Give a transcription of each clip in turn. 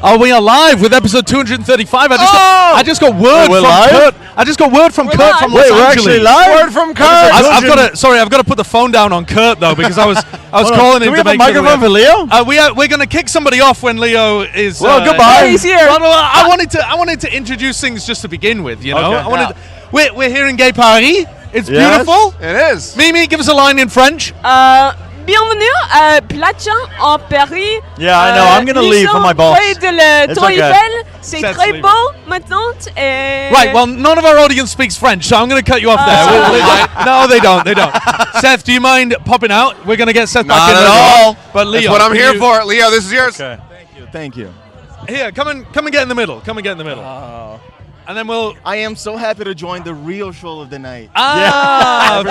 Oh, we are live with episode 235. I just got word from Kurt. I just got word from Kurt from Los Angeles. We're actually live. Word from Kurt. I've got to put the phone down on Kurt though because I was calling him. Do we have a microphone for Leo? We're going to kick somebody off when Leo is. Well, goodbye. He's here. I wanted to introduce things just to begin with. You know, Okay. We're here in Gay Paris. It's beautiful. It is. Mimi, give us a line in French. Bienvenue à Plat Chat en Paris. Yeah, I know. I'm going to leave for my boss. Près de la It's Tour okay. Eiffel. C'est Seth's très leaving. beau maintenant. Right, well, none of our audience speaks French, so I'm going to cut you off there. No, they don't. They don't. Seth, do you mind popping out? We're going to get Seth back in. Not at all. But Leo, that's what I'm here for. Leo, this is yours. Okay. Thank you. Here, come and get in the middle. Come and get in the middle. And then we'll... I am so happy to join the real show of the night. Of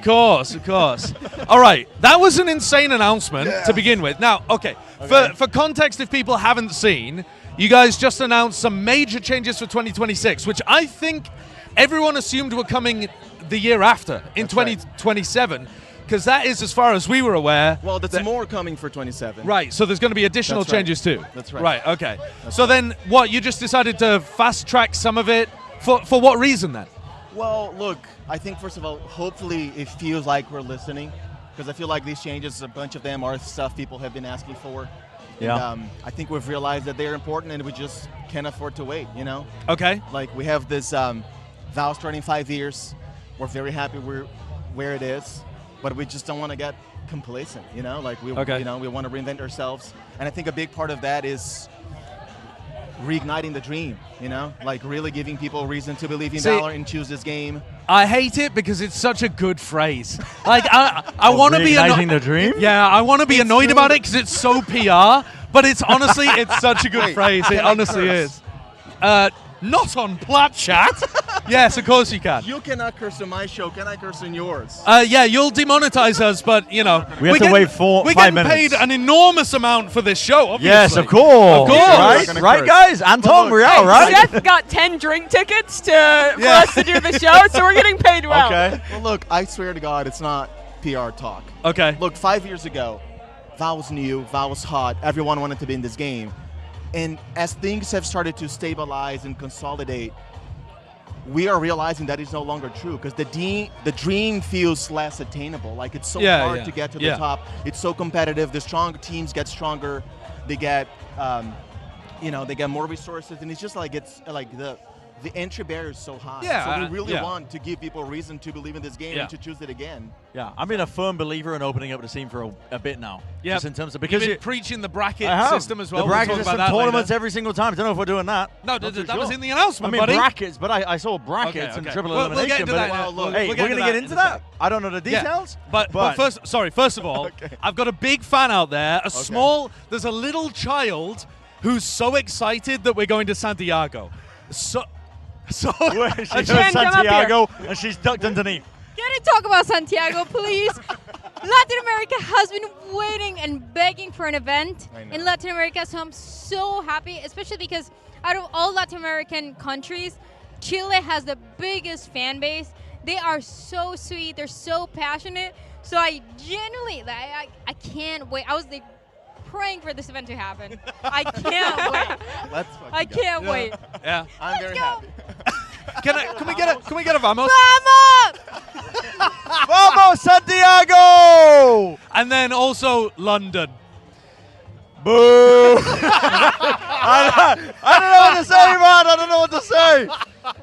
course. All right, that was an insane announcement to begin with. Now, okay. For context, if people haven't seen, you guys just announced some major changes for 2026, which I think everyone assumed were coming the year after, in 2027, because that is, as far as we were aware... Well, that's more coming for 27. Right, so there's going to be additional changes too. That's right. Right, okay. So then, what, you just decided to fast-track some of it? For what reason then? Well, look, I think, first of all, hopefully it feels like we're listening, because I feel like these changes, a bunch of them are stuff people have been asking for. Yeah. And, I think we've realized that they're important, and we just can't afford to wait, you know? Okay. Like, we have this Val starting 5 years. We're very happy where it is. But we just don't want to get complacent, you know? Like we want to reinvent ourselves, and I think a big part of that is reigniting the dream, you know? Like really giving people a reason to believe in Valorant and choose this game. I hate it because it's such a good phrase. Like I want to be reigniting the dream. Yeah, I want to be annoyed about it because it's so PR. But it's honestly, it's such a good phrase. It honestly is. Not on Plat Chat. Yes, of course you can. You cannot curse on my show. Can I curse on yours? Yeah, you'll demonetize us, but you know we have to wait 5 minutes. We're getting paid an enormous amount for this show. Obviously. Yes, of course. Right, guys. Anton, we're out, right? Seth got 10 drink tickets for us to do the show, so we're getting paid well. Okay. Well, look, I swear to God, it's not PR talk. Okay. Look, 5 years ago, Val was new, Val was hot, everyone wanted to be in this game. And as things have started to stabilize and consolidate, we are realizing that is no longer true because the dream feels less attainable. Like it's so hard to get to the top. It's so competitive. The strong teams get stronger. They get, they get more resources, and it's just like the entry barrier is so high. Yeah, so we really want to give people a reason to believe in this game and to choose it again. Yeah, I've been a firm believer in opening up the scene for a bit now. Yeah, just in terms of because you're preaching the bracket system as well. The bracket we'll system, tournaments every single time. I don't know if we're doing that. No, that was in the announcement, I mean, buddy. brackets, but I saw brackets and triple elimination. We'll get into that. Hey, we're going to get into that. I don't know the details. But first of all, I've got a big fan out there. There's a little child who's so excited that we're going to Santiago. So she's in Santiago and she's ducked underneath. Can I talk about Santiago, please? Latin America has been waiting and begging for an event in Latin America, so I'm so happy, especially because out of all Latin American countries, Chile has the biggest fan base. They are so sweet, they're so passionate. So I genuinely, I can't wait. I was praying for this event to happen. I can't wait. I can't wait. Yeah, I'm very happy. Can we get a vamos? Vamos! Vamos, Santiago! And then also London. Boo! I don't know what to say, man. I don't know what to say.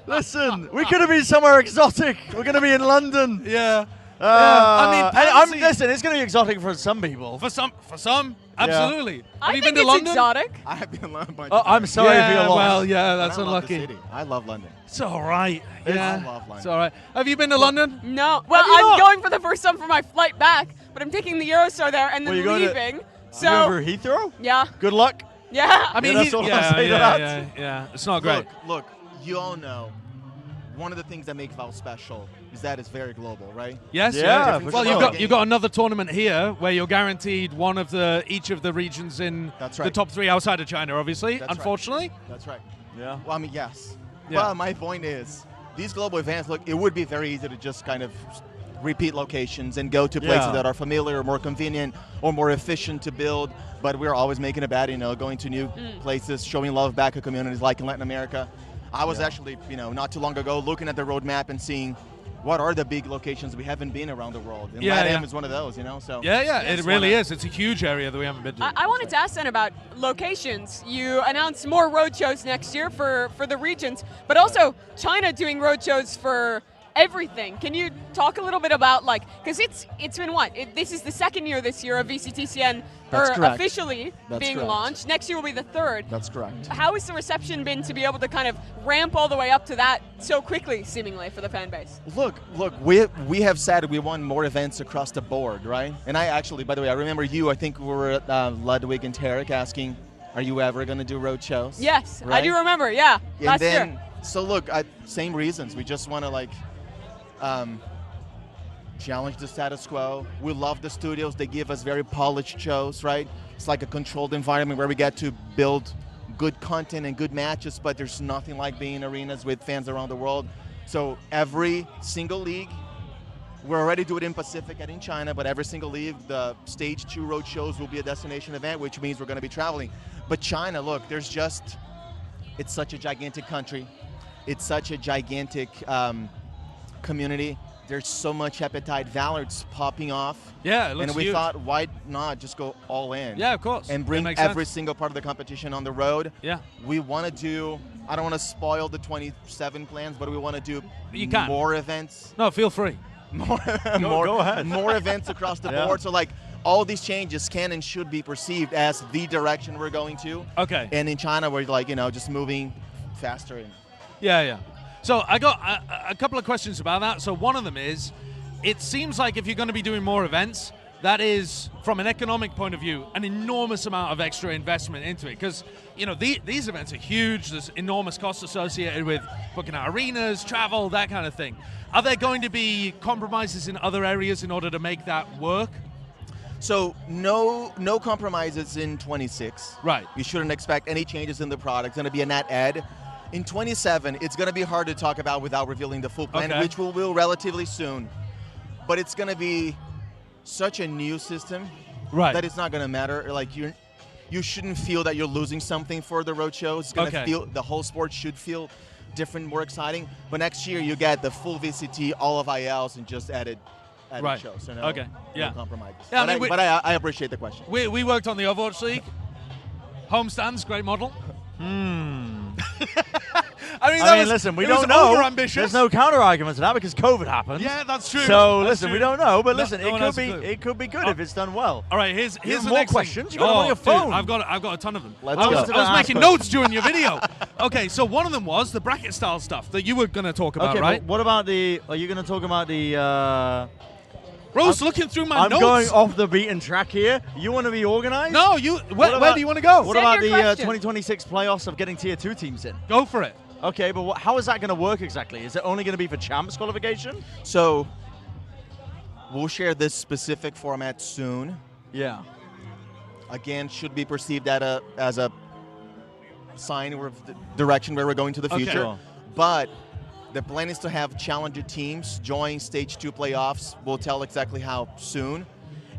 Listen, we could have been somewhere exotic. We're going to be in London. Yeah. Listen, it's going to be exotic for some people. For some, absolutely. I have you think been to London? Exotic. I have been in London a bunch Oh, of times. I'm sorry if you're lost. Well, yeah, that's I love unlucky. the city. I love London. It's all right. Yeah, I love London. it's all right. Have you been to London? No. Well, I'm going for the first time for my flight back, but I'm taking the Eurostar there and then leaving. So over Heathrow? Yeah. Good luck. Yeah. I mean, that's all I'll say to that. Yeah. It's not great. Look, you all know one of the things that makes Val special is that it's very global, right? Yes. Yeah. Well, you've got another tournament here where you're guaranteed one of each of the regions in the top 3 outside of China, obviously. Unfortunately. That's right. Yeah. Well, I mean, yes. Yeah. Well, my point is, these global events, look, it would be very easy to just kind of repeat locations and go to places that are familiar, more convenient, or more efficient to build. But we're always making a bet, going to new places, showing love back to communities like in Latin America. I was actually, not too long ago looking at the roadmap and seeing what are the big locations we haven't been around the world. And LATAM is one of those, So it really is. It's a huge area that we haven't been to. I wanted to ask then about locations. You announced more road shows next year for the regions, but also China doing road shows for everything. Can you talk a little bit about because it's been what? This is the second year this year of VCTCN officially being launched. Next year will be the third. That's correct. How has the reception been to be able to kind of ramp all the way up to that so quickly, seemingly, for the fan base? Look, we have said we want more events across the board, right? And I actually, by the way, I remember I think we were at Ludwig and Tarik asking, are you ever going to do road shows? Yes, right? I do remember, last year. So look, same reasons. We just want to challenge the status quo. We love the studios. They give us very polished shows, right? It's like a controlled environment where we get to build good content and good matches, but there's nothing like being in arenas with fans around the world. So every single league, we're already doing it in Pacific and in China, but every single league, the stage 2 road shows will be a destination event, which means we're going to be traveling. But China, look, it's such a gigantic country. It's such a gigantic community. There's so much appetite. Valorant's popping off. Yeah, it looks and we huge. thought, why not just go all in? Yeah, of course. And bring every single part of the competition on the road. Yeah. We want to do, I don't want to spoil the 27 plans, but we want to do more events. No, feel free. Go ahead. More events across the board. So all these changes can and should be perceived as the direction we're going to. Okay. And in China, we're just moving faster. Yeah. So I got a couple of questions about that. So one of them is, it seems like if you're going to be doing more events, that is, from an economic point of view, an enormous amount of extra investment into it. Because, these events are huge. There's enormous costs associated with booking out arenas, travel, that kind of thing. Are there going to be compromises in other areas in order to make that work? So no compromises in 26. Right. You shouldn't expect any changes in the product. It's going to be a net add. In 27, it's going to be hard to talk about without revealing the full plan, which we will relatively soon. But it's going to be such a new system that it's not going to matter. You shouldn't feel that you're losing something for the road show. It's going to feel, the whole sport should feel different, more exciting. But next year, you get the full VCT, all of ILs, and just added shows. So no compromises. Yeah, but I appreciate the question. We worked on the Overwatch League. Homestands, great model. I mean, listen, we don't know. Over-ambitious. There's no counter-argument to that because COVID happened. Yeah, that's true. So, that's listen, true. we don't know, but No, listen, no it could be good if it's done well. All right, here's the more next questions. Thing. You got them on your phone. Dude, I've got a ton of them. Let's I go. was making notes during your video. Okay, so one of them was the bracket style stuff that you were going to talk about, right? But what about are you going to talk about the... Rose, looking through my notes. I'm going off the beaten track here. You want to be organized? No, where do you want to go? What about the 2026 playoffs of getting tier 2 teams in? Go for it. Okay, but how is that going to work exactly? Is it only going to be for champs qualification? So we'll share this specific format soon. Yeah. Again, should be perceived as a sign of the direction where we're going to the future. Sure. But the plan is to have challenger teams join Stage 2 playoffs. We'll tell exactly how soon.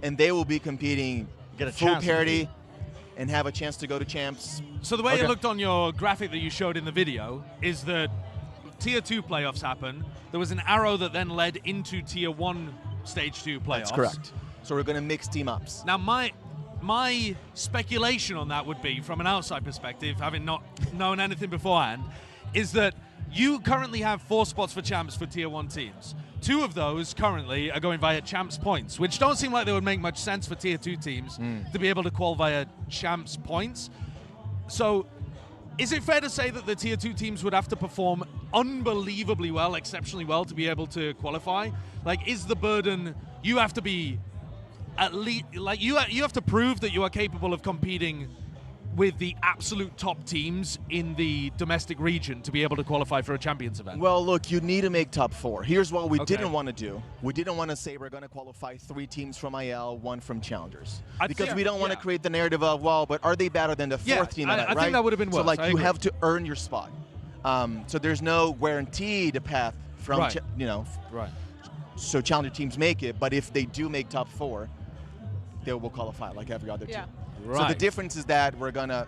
And they will be competing full parity and have a chance to go to champs. So the way it looked on your graphic that you showed in the video is that Tier 2 playoffs happen. There was an arrow that then led into Tier 1 Stage 2 playoffs. That's correct. So we're going to mix team ups. Now, my speculation on that would be, from an outside perspective, having not known anything beforehand, is that you currently have 4 spots for champs for Tier 1 teams. 2 of those currently are going via champs points, which don't seem like they would make much sense for Tier 2 teams to be able to qual via champs points. So is it fair to say that the Tier 2 teams would have to perform unbelievably well, exceptionally well, to be able to qualify? Like, is the burden, you have to be at least, like, you have to prove that you are capable of competing with the absolute top teams in the domestic region to be able to qualify for a Champions event? Well, look, you need to make top 4. Here's what we didn't want to do. We didn't want to say we're going to qualify 3 teams from IL, 1 from Challengers. Because we don't want to create the narrative of, well, but are they better than the 4th team? I think that would have been worse. So, like, you have to earn your spot. So there's no guaranteed path from, Right. so challenger teams make it. But if they do make top 4, they will qualify like every other team. Right. So the difference is that we're gonna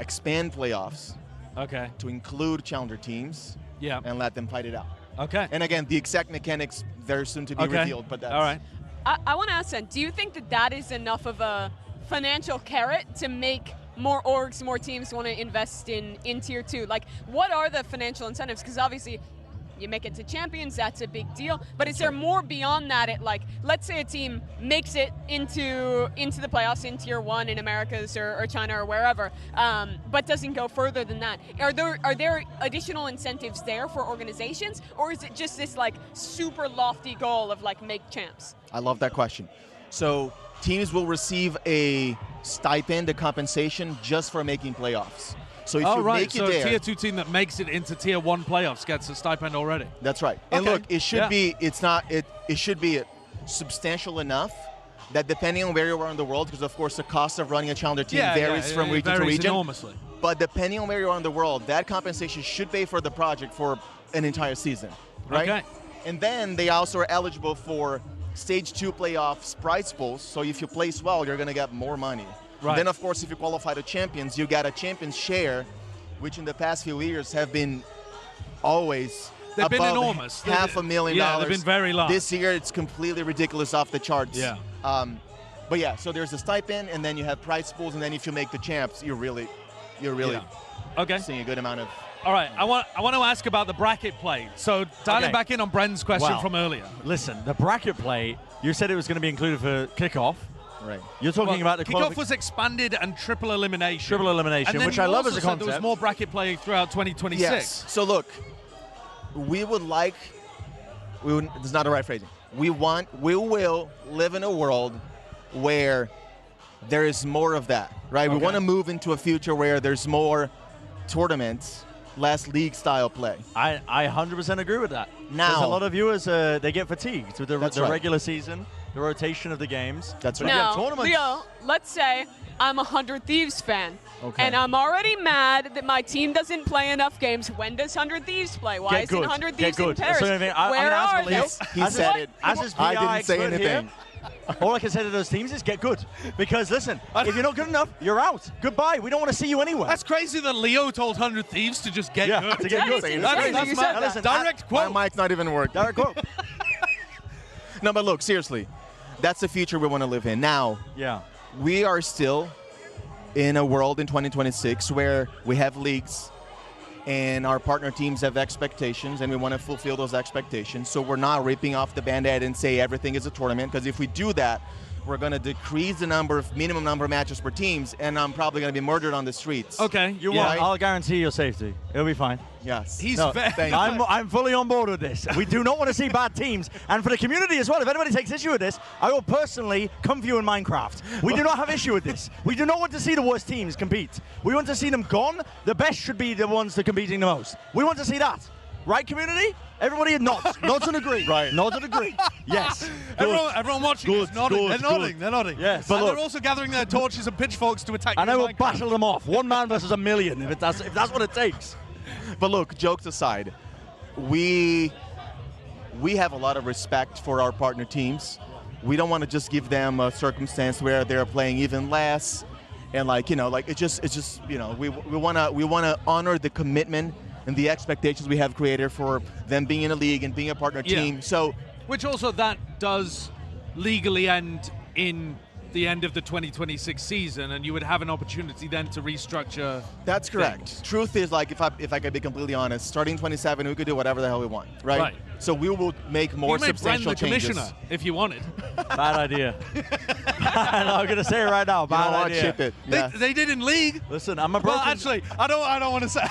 expand playoffs to include challenger teams and let them fight it out. Okay. And again, the exact mechanics very soon to be revealed, but that's all right. I want to ask then, do you think that that is enough of a financial carrot to make more orgs, more teams want to invest in Tier 2? Like, what are the financial incentives? Because obviously, you make it to champions, that's a big deal. But is there more beyond that? It, like, let's say a team makes it into the playoffs in Tier 1 in Americas or China or wherever, but doesn't go further than that. Are there additional incentives there for organizations, or is it just this like super lofty goal of like make champs? I love that question. So teams will receive a stipend, a compensation just for making playoffs. So if you make it there, Tier 2 team that makes it into Tier 1 playoffs gets a stipend already. That's right. And look, it should be. It should be substantial enough that depending on where you are in the world, because of course the cost of running a challenger team varies from region to region. Enormously. But depending on where you are in the world, that compensation should pay for the project for an entire season, right? Okay. And then they also are eligible for Stage 2 playoffs prize pools. So if you place well, you're going to get more money. Right. Then, of course, if you qualify to champions, you get a champions share, which in the past few years have been always They've been above enormous. $500,000. Yeah, they've been very large. This year, it's completely ridiculous, off the charts. Yeah. But yeah, so there's a stipend, and then you have prize pools, and then if you make the champs, you're really seeing a good amount of. All right, I want to ask about the bracket play. So dialing back in on Bren's question from earlier. Listen, the bracket play, you said it was going to be included for kickoff. Right. You're talking about the kickoff was expanded and triple elimination. Triple elimination, and then which I love as a said concept. There was more bracket play throughout 2026. Yes. So look, we would like. It's not the right phrasing. We will live in a world where there is more of that, right? We want to move into a future where there's more tournaments, less league-style play. I 100% agree with that. Now, there's a lot of viewers, they get fatigued with the right. regular season, the rotation of the games. That's right. Now, Leo, let's say I'm a 100 Thieves fan, and I'm already mad that my team doesn't play enough games. When does 100 Thieves play? Why isn't 100 Thieves in Paris? Where are they? He said it. I didn't say anything. All I can say to those teams is get good. Because listen, if you're not good enough, you're out. Goodbye. We don't want to see you anywhere. That's crazy that Leo told 100 Thieves to just get good. To get good. That's direct quote. My mic's not even working. Direct quote. No, but look, seriously, that's the future we want to live in. Now, we are still in a world in 2026 where we have leagues and our partner teams have expectations, and we want to fulfill those expectations. So we're not ripping off the Band-Aid and say everything is a tournament, because if we do that, we're going to decrease the minimum number of matches per teams, and I'm probably going to be murdered on the streets. Okay, you won't. I'll guarantee your safety. It'll be fine. Yes. I'm fully on board with this. We do not want to see bad teams. And for the community as well, if anybody takes issue with this, I will personally come for you in Minecraft. We do not have issue with this. We do not want to see the worst teams compete. We want to see them gone. The best should be the ones that are competing the most. We want to see that. Right, community? Everybody nods. Nods and agree. Right. Nods and agree. Yes. Everyone watching is nodding. They're nodding. Yes. But they're also gathering their torches and pitchforks to attack you. And I will battle them off. One man versus a million, if that's what it takes. But look, jokes aside, we have a lot of respect for our partner teams. We don't want to just give them a circumstance where they're playing even less, and it's just we want to honor the commitment and the expectations we have created for them being in a league and being a partner team. So, which also that does legally end in the end of the 2026 season, and you would have an opportunity then to restructure. That's correct. things. Truth is, like, if I could be completely honest, starting 27, we could do whatever the hell we want, right? So we will make more substantial changes. Commissioner if you wanted. Bad idea. I'm gonna say it right now. Bad idea. Chip it. They did in league. Listen, I'm a broken. Well, actually, I don't want to say.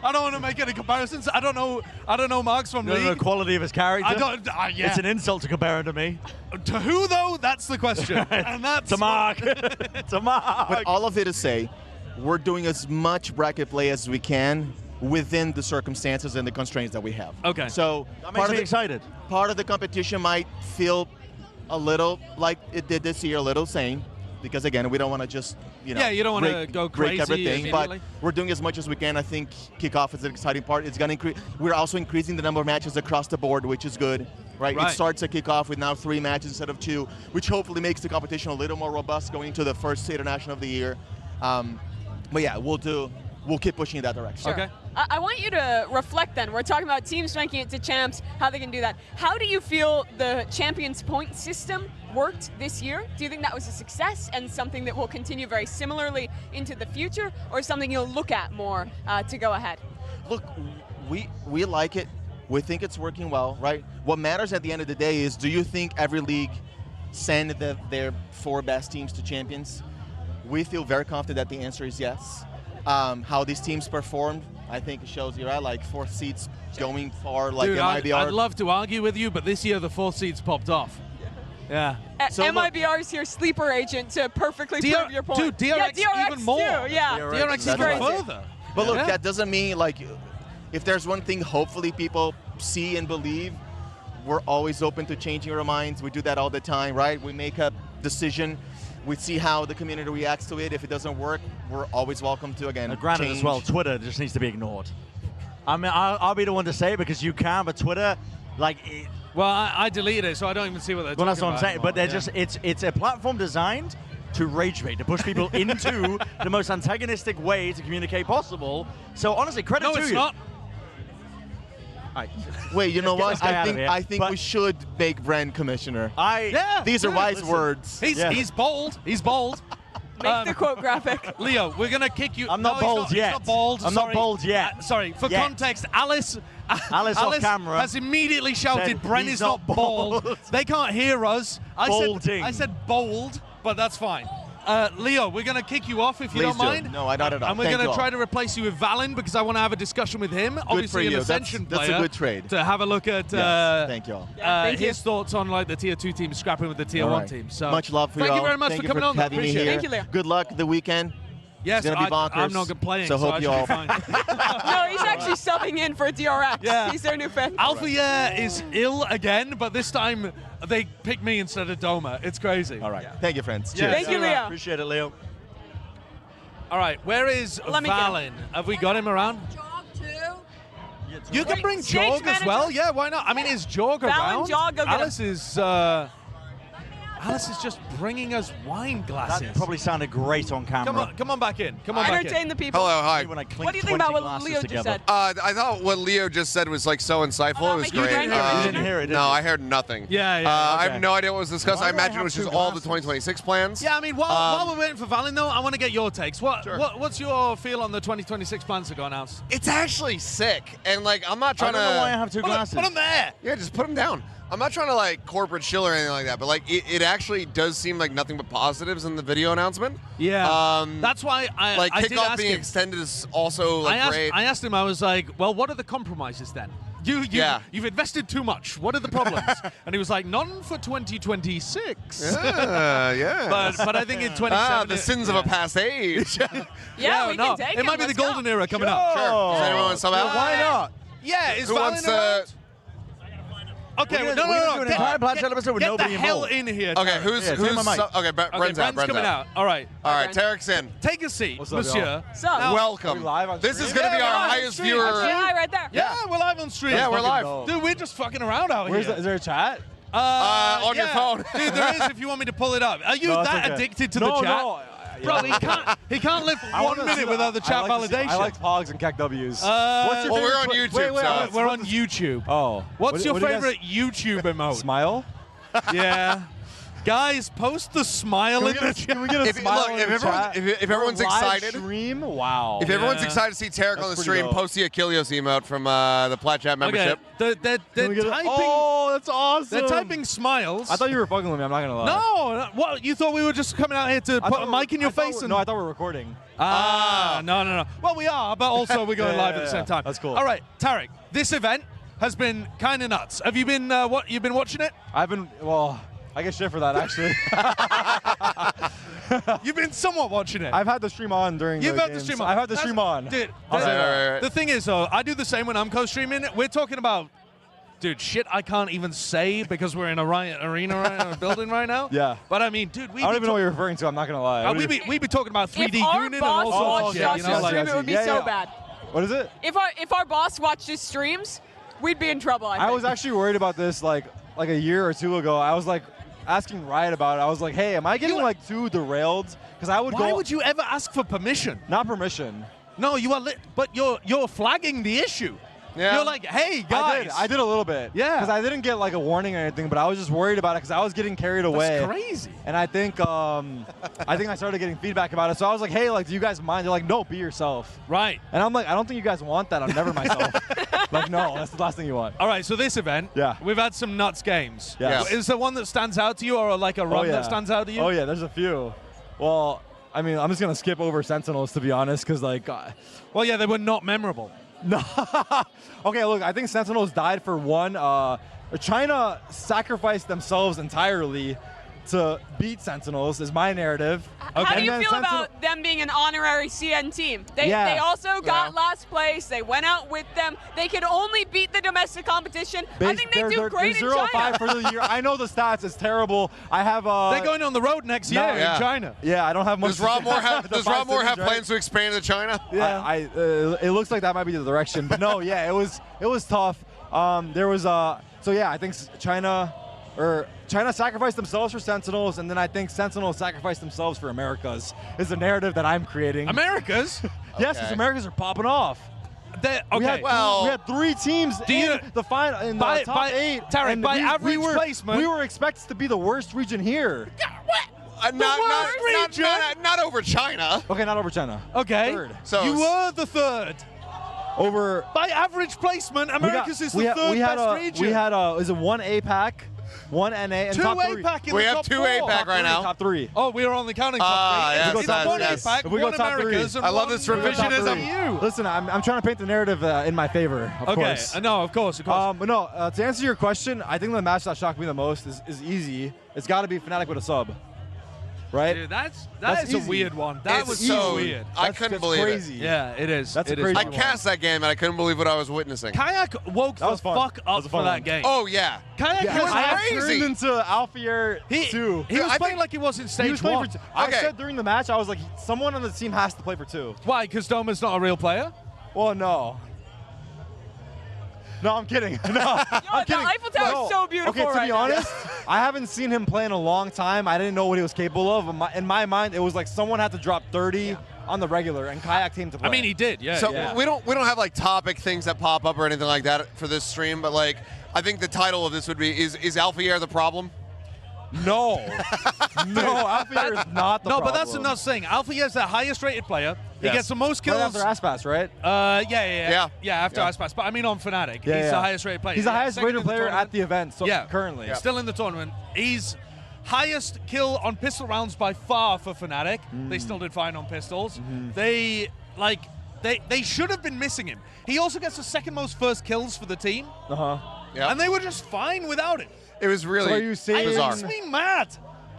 I don't want to make any comparisons. I don't know Mark's from league. The quality of his character. Yeah. It's an insult to compare him to me. To who though? That's the question. And that's to Mark. To Mark. But all of it to say, we're doing as much bracket play as we can within the circumstances and the constraints that we have. Okay. So that makes me excited. Part of the competition might feel a little like it did this year, a little sane, because again, we don't want to just you don't want to go crazy, break everything. But we're doing as much as we can. I think kickoff is an exciting part. It's going to increase. We're also increasing the number of matches across the board, which is good. right? Right. It starts to kick off with now 3 matches instead of 2, which hopefully makes the competition a little more robust going into the first international of the year. But yeah, we'll keep pushing in that direction. Sure. Okay. I want you to reflect then. We're talking about teams making it to champs, how they can do that. How do you feel the champions point system worked this year? Do you think that was a success and something that will continue very similarly into the future, or something you'll look at more to go ahead? Look, we like it. We think it's working well, right? What matters at the end of the day is, do you think every league send their 4 best teams to champions? We feel very confident that the answer is yes. How these teams performed, I think it shows you, right? Like 4th seeds going far, like Dude, MIBR. I'd love to argue with you, but this year the 4th seeds popped off. Yeah. So look- MIBR is your sleeper agent to perfectly prove your point. Dude, DRX DRX even more. Too, yeah. DRX That's even right. further. But look, Yeah. that doesn't mean, like, if there's one thing hopefully people see and believe, we're always open to changing our minds. We do that all the time, right? We make a decision. We see how the community reacts to it. If it doesn't work, we're always welcome to, again, Granted change. as well, Twitter just needs to be ignored. I mean, I'll be the one to say it because you can, but Twitter, like, Well, I deleted it, so I don't even see what they're well, talking that's what I'm about saying. But they're anymore. just, it's a platform designed to rage bait, to push people into the most antagonistic way to communicate possible. So honestly, credit No, to it's you. not. Wait, you know Let's what? get this guy out of here. I think But- we should make Brand commissioner. Yeah. These are dude, wise listen. words. He's bold. He's bold. Make the quote graphic. Leo, we're gonna kick you. I'm not no, he's bold he's yet. not bold. I'm not sorry. bold yet. Sorry. For Yet. context, Alice off camera has immediately shouted, said "Bren he's is not not bold." bold. They can't hear us. Bolding. I said bold, but that's fine. Leo, we're going to kick you off if you Please don't do. mind. No, not at all. And we're Thank going you to try all. to replace you with Valyn because I want to have a discussion with him. Obviously, for an you. Ascension That's a player. good trade. To have a look at Yes, thank you all. Thank you. his thoughts on like the tier 2 team scrapping with the tier All 1 right. team. So Much love for thank you you very much Thank for you coming on. having me Appreciate here. it. Thank you, Leo. Good luck the weekend. Yes, It's gonna be bonkers. I'm not going to play, So hope I you should all- be fine. No, he's actually subbing in for DRX. Yeah. He's their new fan. Alpha yeah is ill again, but this time they picked me instead of Doma. It's crazy. All right. Thank you, friends. Yeah. Cheers. Thank you, Leo. Appreciate it, Leo. All right, where is Let me go. Valyn? Have we got him around? You can Wait, bring stage Jawg as manager? well. Yeah, why not? I mean, is Jawg Valyn, around? Jawg, go get him. Alice is just bringing us wine glasses. That probably sounded great on camera. Come on back in. Come on back Entertain in. the people. Hello, hi. When I clinked What do you think 20 about what glasses Leo just together. said? I thought what Leo just said was like so insightful. Oh, It was make you great. drank it, You didn't hear it, did no, you? I heard nothing. Yeah, yeah, I okay. have no idea what was discussed. Why I do I imagine it have was just two all the glasses? 2026 plans. Yeah, I mean, while we're waiting for Valyn, though, I want to get your takes. Sure. What's your feel on the 2026 plans that got announced? It's actually sick, and like I'm not I trying don't to. know why I have two glasses. Put them there. Yeah, just put them down. I'm not trying to like corporate shill or anything like that, but like it actually does seem like nothing but positives in the video announcement. Yeah. That's why I Like I did kickoff ask being him. extended is also like great. I asked him, I was like, well, what are the compromises then? You've invested too much. What are the problems? And he was like, none for 2026. yeah. But I think in 27. the sins of a past age. Yeah, we no, can take it might be the Let's go. golden era coming up. Sure. Does anyone want to sub out? Why not? Yeah, is Who Valyn wants to- around? Okay, We're no, gonna do an Get- entire Plat Chat get- episode with get nobody the hell involved. in here. Okay, Tarik. who's Yeah, take my mic. okay? Okay, Bren's out. Bren's coming out. All right. All right, Bren. Tarik's in. Take a seat, What's up, monsieur. y'all? So, Now- Welcome. Are we live on This is stream? going to be Yeah, our we're on highest stream. viewer. Actually, hi, right there. Yeah, we're live on stream. Yeah, we're live. dope. Dude, we're just fucking around out Where's here. is there a chat? On your yeah. phone. Dude, there is if you want me to pull it up. Are you No, it's that okay. addicted to no, the chat? No, Bro, he can't live I 1 wanna minute see without the chat validation. I like Pogs and Cack W's. What's Well, we're on YouTube, so- We're on YouTube. oh. What's your what do you guys- favorite YouTube emote? Smile? Yeah. Guys, post the smile in the chat. Can we get a If, smile look, in if the everyone's, chat? if everyone's For a live excited, stream? Wow. if everyone's Yeah. excited to see Tarik on the That's stream, pretty dope. post the Achilios emote from the Plat Chat Okay, membership. they're Can we get a- typing. Oh, that's awesome. They're typing smiles. I thought you were fucking with me. I'm not gonna lie. No, what? You thought we were just coming out here to I put thought a mic in your I thought face? we're- And No, I thought we were recording. no. Well, we are, but also we're going Yeah, live at yeah, the same yeah. time. That's cool. All right, Tarik, this event has been kind of nuts. Have you been you've been watching it? I've been, well, I get shit for that, actually. You've been somewhat watching it. I've had the stream on during You've the had the games. stream on. I've had the That's- stream on. Dude, I'll say that. Right. the thing is, though, I do the same when I'm co-streaming. We're talking about, dude, shit I can't even say because we're in a arena right now, a building right now. Yeah. But I mean, dude, I don't even know what you're referring to. I'm not gonna lie. we be talking about 3D If our gooning and boss all sorts of watched shit. us You know, like, stream, it would be Yeah, so yeah. bad. What is it? If our boss watched his streams, we'd be in trouble. I I think. was actually worried about this, like like a year or two ago, I was like asking Riot about it. I was like, hey, am I getting like too derailed? Because I would Why would you ever ask for permission? Not permission. No, you are but you're flagging the issue. Yeah. You're like, hey guys. I did a little bit. Yeah. Because I didn't get like a warning or anything, but I was just worried about it because I was getting carried away. That's crazy. And I think I started getting feedback about it. So I was like, hey, like, do you guys mind? They're like, no, be yourself. Right. And I'm like, I don't think you guys want that. I'm never myself. Like, no, that's the last thing you want. All right, so this event, Yeah. we've had some nuts games. Yeah. Is there one that stands out to you, or like a run yeah. that stands out to you? Oh, yeah, there's a few. Well, I mean, I'm just going to skip over Sentinels, to be honest, because, like, Well, yeah, they were not memorable. no. Okay, look, I think Sentinels died for one. China sacrificed themselves entirely to beat Sentinels, is my narrative. How do And you then feel Sentinel- about them being an honorary CN team? They Yeah. they also got Yeah. last place. They went out with them. They could only beat the domestic competition. I think they do great in they're 0-5 China. for the year. I know the stats. It's terrible. I have. They're going on the road next year Yeah. in China. Yeah, I don't have much. Does Rob Moore have, The does 5 Rob Moore have cities, right? plans to expand to China? Yeah, it looks like that might be the direction. But no, yeah, it was tough. There was so yeah, I think China sacrificed themselves for Sentinels, and then I think Sentinels sacrificed themselves for Americas. Is the narrative that I'm creating. Americas? Yes, Okay. because Americas are popping off. Okay. We had, Well- we had 3 teams you- in the final, in by- the top by- 8. Tarik, and by we average were, placement- we were expected to be the worst region here. Not over China. Okay, not over China. Okay. Third. So you were the third. Over. By average placement, Americas is the third best region. We had is it 1 APAC, 1 NA, and 2 top 3. APAC in We the have top 2 4. APAC right now. Top 3. Oh, we are only counting top 3. yes, It's yes, not one yes. APAC, If we go one top 3. Americas, and I love one this Top revisionism. three. You. Listen, I'm trying to paint the narrative in my favor, of Okay, course. no, of course. But no, to answer your question, I think the match that shocked me the most is easy. It's got to be Fnatic with a sub, right? Dude, that's That's a easy. weird one. That It's was so so weird. I couldn't believe crazy. Yeah, it is. That's a It is. crazy I one. cast that game and I couldn't believe what I was witnessing. Kayak woke That the was fun. fuck That up was a for fun that one. game. Oh yeah. Kayak Yeah, was I- I turned into Alfier he 2. was I playing think- like he was in He stage was playing 1. for 2. Okay. I said during the match, I was like, someone on the team has to play for 2. Why? Because Doma's not a real player? Well, no. No, I'm kidding. No, I'm the kidding. Eiffel Tower is No. so beautiful Okay, to right be now. honest, I haven't seen him play in a long time. I didn't know what he was capable of. In my mind, it was like someone had to drop 30 on the regular, and Kayak came to play. I mean, he did, yeah. So yeah. we don't have like topic things that pop up or anything like that for this stream, but like I think the title of this would be is Alfier the problem? No. No, Alfier is not the No, problem. but that's another thing. Alfie is the highest rated player. He Yes. gets the most Right kills. after aspas, right? Yeah, after Yeah. aspas. But I mean on Fnatic. Yeah, he's yeah. the highest rated player. He's the Yeah, highest second rated in the player tournament. at the event Yeah. currently. Yeah. Still in the tournament. He's highest kill on pistol rounds by far for Fnatic. They still did fine on pistols. They should have been missing him. He also gets the second most first kills for the team, Uh-huh. Yeah. and they were just fine without him. It was really So are you saying- It bizarre. makes me mad.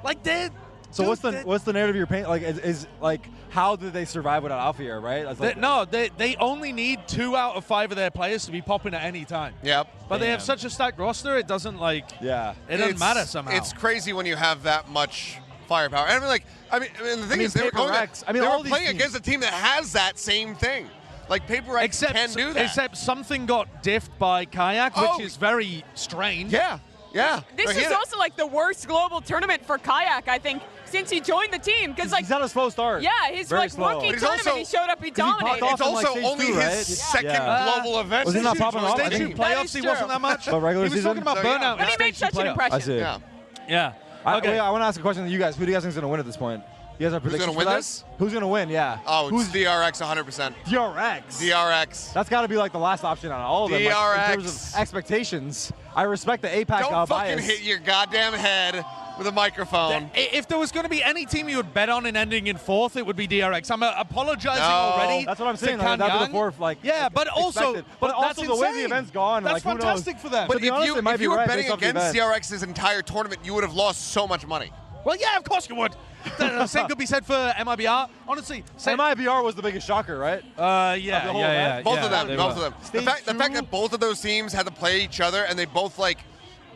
Like they. So what's the narrative you're painting? Like, is like, how did they survive without Alfier, right? That's like, They only need 2 out of 5 of their players to be popping at any time. Yep. But they have Damn. such a stacked roster, it doesn't like. Yeah. It doesn't It's- matter somehow. It's crazy when you have that much firepower. And I mean, the thing is, they were Paper going. Rex, I mean, they all were these playing teams. against a team that has that same thing. Like Paper Rex can do that. Except something got diffed by Kayak, which Oh. is very strange. yeah. This He is had it. also like the worst global tournament for Kayak, I think, since he joined the team. Because like, he's had a slow start. yeah, his Very like slow. rookie But he's tournament, also- he showed up, he 'cause he popped dominated. off It's in, like, also stage only 2, his right? second Yeah. global event. Was he not This popping huge off? for I his Stage think- 2 That playoffs, is he true. wasn't that much. But regular he was season? talking about So, yeah. burnout. But he in made Stage 2 such an playoffs. impression. I see. Yeah. Yeah. Wait, I want to ask a question to you guys. Who do you guys think is going to win at this point? You guys have Who's predictions gonna for win that? this? Who's going to win? Yeah. Oh, Who's it's DRX 100%. DRX? DRX. That's got to be like the last option on all of them. Like, in terms DRX. of expectations, I respect the APAC Don't fucking bias. hit your goddamn head with a microphone. If there was going to be any team you would bet on in ending in 4th, it would be DRX. I'm apologizing No. already. That's what I'm to saying. Like, that'd be Kanyang. the fourth. Like, Yeah, but also, expected. But also that's the way the insane. event's gone. That's like, who knows? fantastic for them. But To be honest, it might if be you were right betting based off the against event. DRX's entire tournament, you would have lost so much money. Well, yeah, of course you would. The same could be said for MIBR. Honestly, MIBR was the biggest shocker, right? yeah, the whole yeah, event? Both yeah, of them. they Both were. of them. Stage The fact 2? that both of those teams had to play each other and they both, like,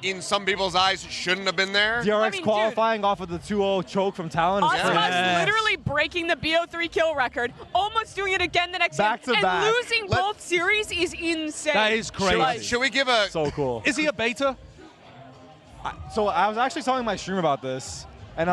in some people's eyes, shouldn't have been there. DRX I mean, dude. qualifying off of the 2-0 choke from Talon is Aspas crazy. Yes. literally breaking the BO3 kill record, almost doing it again the next Back game, to and back. losing both series is insane. That is crazy. Should we give a So cool. Is he a beta? So I was actually telling my stream about this, and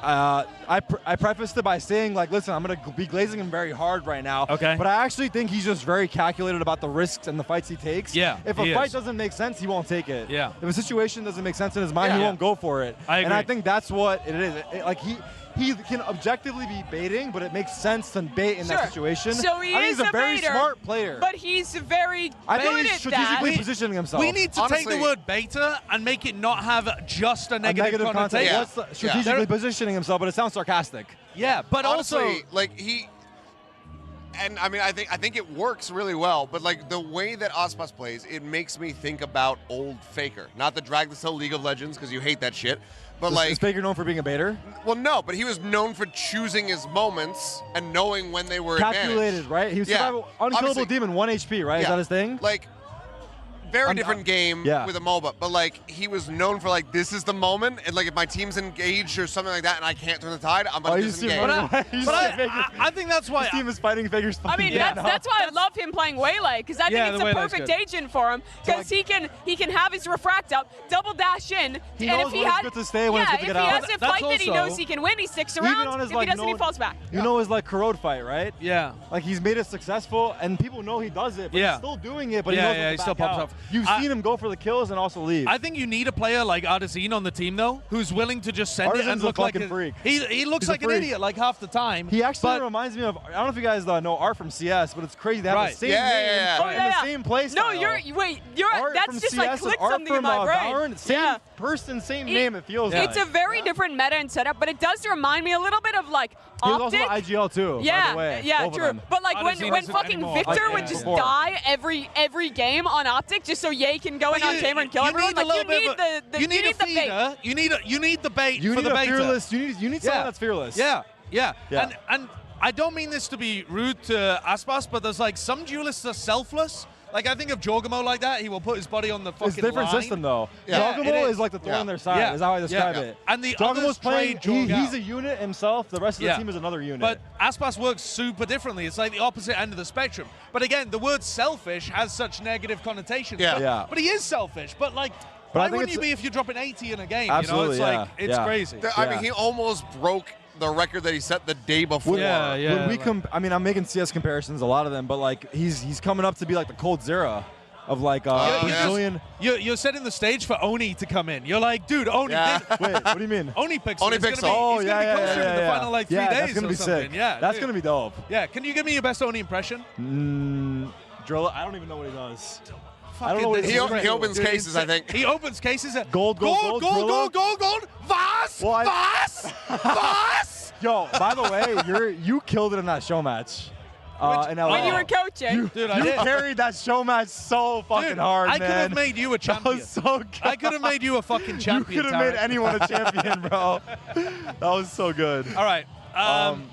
I prefaced it by saying, like, listen, I'm going to be glazing him very hard right now. Okay. But I actually think he's just very calculated about the risks and the fights he takes. Yeah, If a fight doesn't make sense, he won't take it. Yeah. If a situation doesn't make sense in his mind, he won't go for it. I agree. And I think that's what it is. Like, he can objectively be baiting, but it makes sense to bait in that situation. So he I think is he's a very baiter, smart player. but he's very I think good he's at strategically that. positioning himself. We need to take Honestly- the word beta and make it not have just a negative connotation. connotation. Yeah. What's the, strategically positioning himself, but it sounds sarcastic. Yeah, but Honestly, also like he, and I mean, I think it works really well. But like the way that aspas plays, it makes me think about old Faker. Not to drag this whole League of Legends because you hate that shit. But Is like, Faker known for being a baiter? well, no, but he was known for choosing his moments and knowing when they were Calculated, advantaged. right? He was Yeah. unkillable Obviously- demon, 1 HP, right? Is Yeah. that his thing? Like, very different game yeah. with a MOBA, but like he was known for like this is the moment, and like if my team's engaged or something like that, and I can't turn the tide, I'm gonna you see disengage. running away. You but see Faker- I think that's why His team is fighting Faker's I mean, Yeah, that's why I love him playing Waylay, because I Yeah, think the it's a Waylay's perfect good. agent for him, because he can have his refract up, double dash in, He and knows if he when it's had, good to stay, when it's good to get if he out. has a That's fight that he also- knows he can win, he sticks Even around. on his, If like, he doesn't, he known- falls back. You know his like corrode fight, right? Yeah. Like he's made it successful, and people know he does it, but Yeah. he's still doing it. But Yeah, he knows yeah, when he to still back pops out. off. You've seen him go for the kills and also leave. I think you need a player like Artesine on the team though, who's willing to just send it and Artisane's a look like fucking freak. He looks He's a like an freak. idiot like half the time. He actually but reminds me of, I don't know if you guys know Art from CS, but it's crazy. They have Right. the same Yeah, name yeah, yeah. Oh, and yeah, the yeah. same play style. No, you're Art that's from just CS like and clicked Art something from in my brain. Valorant, same Yeah. person, same name, it feels Yeah. like. It's a very different meta and setup, but it does remind me a little bit of like He was also Optic. on IGL too, by Yeah, the way. yeah, both of true. them. But like Odyssey when doesn't fucking anymore. Victor Like, would yeah. just Before. die every game on Optic just so Ye can go in on chamber and kill everyone. Like you need the you need a the bait. feeder. You need the bait You for need the a beta. fearless. You need someone that's fearless. Yeah. Yeah. And I don't mean this to be rude to Aspas, but there's like some duelists are selfless. Like I think of Jawgemo like that. He will put his body on the fucking It's a different line. system though. Yeah, Jawgemo it is like the thorn Yeah. in their side. Yeah. Is how I describe Yeah. it. And the Jawgemo's others playing. trade Jawg He's out. a unit himself. The rest of Yeah. the team is another unit. But Aspas works super differently. It's like the opposite end of the spectrum. But again, the word selfish has such negative connotations. Yeah. But, Yeah. but he is selfish. But like, But I why think wouldn't you it's- be if you're dropping 80 in a game? Absolutely, you know, it's yeah. like it's Yeah. crazy. I Yeah. mean, he almost broke the record that he set the day before. Yeah, yeah. when we like- I mean, I'm making CS comparisons, a lot of them, but like he's coming up to be like the Cold Zera of like yeah. Brazilian. You're setting the stage for Oni to come in. You're like, dude, Oni. Yeah. Wait, what do you mean? Oni Pixel. Oni is gonna Pixel. Be, Oh he's yeah, gonna be yeah, coaching yeah, in the yeah. final like 3 yeah, days that's gonna or be something. sick. Yeah, that's dude. gonna be dope. Yeah, can you give me your best Oni impression? Drill. I don't even know what he does. I Fucking don't know what this he is does. great. He opens Dude, cases, I think. He opens cases at Gold, gold, Thriller? Vas, Well, I- Vas, Vas. Yo, by the way, you killed it in that show match. In LA. When you were coaching. Dude, I You did. carried that show match so fucking Dude, hard, I man. could have made you a That champion. was so good. I could have made you a fucking You champion. could have made Tarik. anyone a champion, bro. That was so good. All right.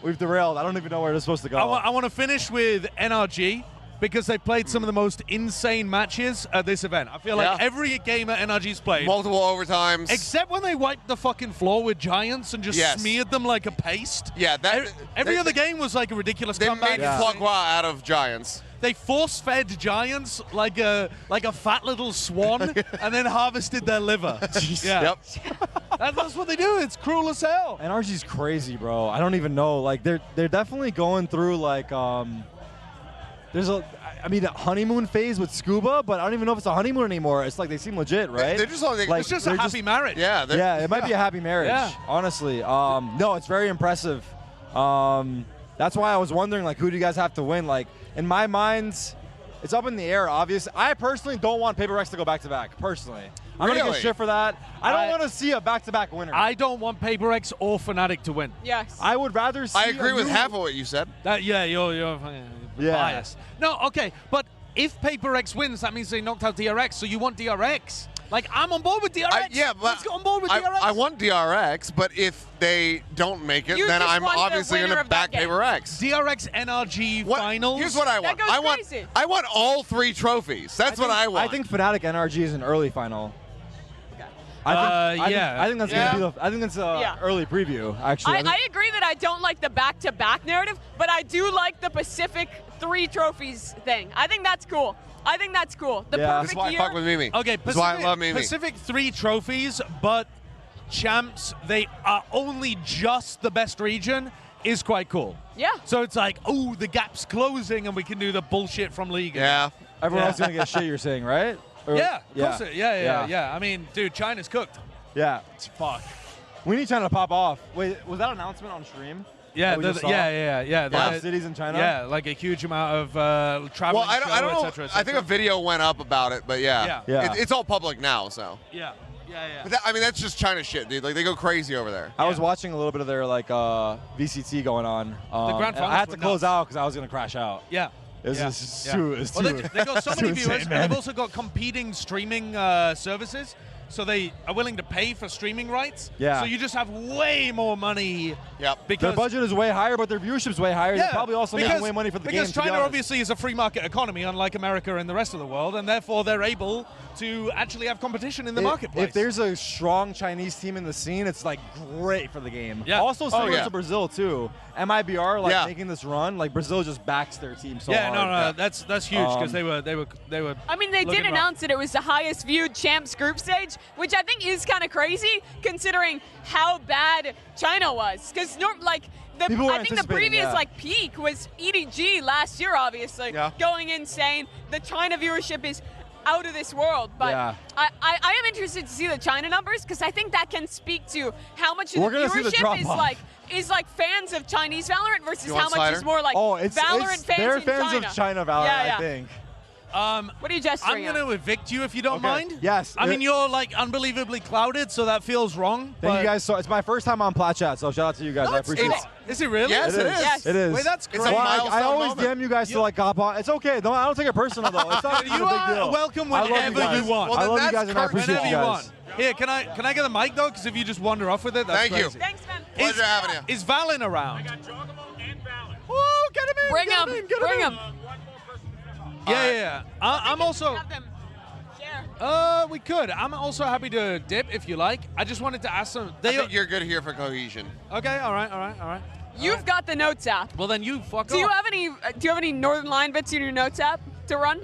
We've derailed. I don't even know where it's supposed to go. I want to finish with NRG because they played some of the most insane matches at this event. I feel like Yeah. every game that NRG's played, Multiple overtimes. except when they wiped the fucking floor with Giants and just Yes. smeared them like a paste. Yeah, that Every they- other game was like a ridiculous They comeback. made Foie Gras out of Giants. They force-fed Giants like a fat little swan and then harvested their liver. Yeah. Yep. That's what they do. It's cruel as hell. NRG's crazy, bro. I don't even know. Like they're definitely going through like there's a honeymoon phase with Scuba, but I don't even know if it's a honeymoon anymore. It's like they seem legit, right? They're just like, It's just a they're happy marriage. yeah. they're- Yeah, it might be a happy marriage. Yeah. Honestly, no, it's very impressive. That's why I was wondering, like, who do you guys have to win? Like, in my mind, it's up in the air. Obviously, I personally don't want Paper Rex to go back to back. Personally, I'm gonna Really? get shit for that. I I- don't want to see a back-to-back winner. I don't want Paper X or Fnatic to win. Yes. I would rather see. I agree a with new- half of what you said. You're Yeah. biased. No, okay, but if Paper X wins, that means they knocked out DRX, so you want DRX. Like, I'm on board with DRX. Yeah, but Let's get on board with DRX. I want DRX, but if they don't make it, You then just I'm want the obviously winner going to of that back game. Paper X. DRX NRG What- finals. Here's what I want. goes crazy. I want all 3 trophies. That's what I want. I think Fnatic NRG is an early final. yeah. I think that's Yeah. gonna be. I think that's Yeah. early preview. Actually, I agree that I don't like the back-to-back narrative, but I do like the Pacific 3 trophies thing. I think that's cool. The Yeah. perfect That's why I year. fuck with Mimi. Okay, That's why I love Mimi. Pacific 3 trophies, but champs, they are only just the best region, is quite cool. Yeah. So it's like, oh, the gap's closing and we can do the bullshit from League. Yeah. Everyone else is gonna get shit. You're saying, right? Or- Yeah, of course it- Yeah. yeah. I mean, dude, China's cooked. Yeah. It's fuck. We need China to pop off. Wait, was that announcement on stream? Yeah, that we just saw? yeah. Five the- cities in China. Yeah, like a huge amount of travel. Well, I don't know. Et cetera, et I think a cetera. video went up about it, but yeah. Yeah. It's all public now, so. Yeah. But I mean, that's just China shit, dude. Like, they go crazy over there. I was watching a little bit of their like VCT going on. Grand and I had finals to were close nuts. out because I was gonna crash out. Yeah. It was Yeah. just Yeah. too. It's Well, too. they got so it's many too viewers, insane, and man. they've also got competing streaming services. So they are willing to pay for streaming rights. Yeah. So you just have way more money. Yep. Because Their budget is way higher, but their viewership's way higher. They're probably also making way money for the game. Because to be China honest. obviously is a free market economy, unlike America and the rest of the world, and therefore they're able to actually have competition in the marketplace. If there's a strong Chinese team in the scene, it's like great for the game. Yeah. Also similar yeah. to Brazil too. MIBR like Yeah. making this run, like Brazil just backs their team so hard. no, that's huge because they were. I mean, they did looking rough. announce that it was the highest viewed champs group stage, which I think is kind of crazy considering how bad China was. Because People were I think the anticipating, previous yeah. like peak was EDG last year, obviously, Yeah. going insane. The China viewership is out of this world. But Yeah. I am interested to see the China numbers because I think that can speak to how much of We're the gonna see the viewership is drop-off. like fans of Chinese Valorant versus You how want much cider? is more like it's Valorant fans they're in fans China. of China Valorant, Yeah. I think. What are you I'm gesturing going at? to evict you if you don't mind. Yes. I mean, you're like unbelievably clouded, so that feels wrong. Thank you but- guys. So it's my first time on Plat Chat, so shout out to you guys. I appreciate it. Is it really? Yes, it is. Yes. It is. Wait, that's It's great. a Well, milestone I always moment. DM you guys to like hop on. It's okay. I don't take it personal though. It's not You a big are deal. welcome I love whenever guys. you want. Well, I love you that's guys and I Kirk. appreciate Whenever you you guys. want. Here, can I get the mic though? Because if you just wander off with it, that's Thank you. crazy. Thanks, man. Pleasure having you. Is Valyn around? I got Jawgemo and Valyn. Woo, get him in. Bring get him. in, get Bring him. in. One more person to talk. Yeah. I'm also. Have them share. We could. I'm also happy to dip if you like. I just wanted to ask them. I think you're good here for cohesion. Okay. All right. You've got the notes app. Well, then you fuck Do you off. have any Northern Line bits in your notes app to run?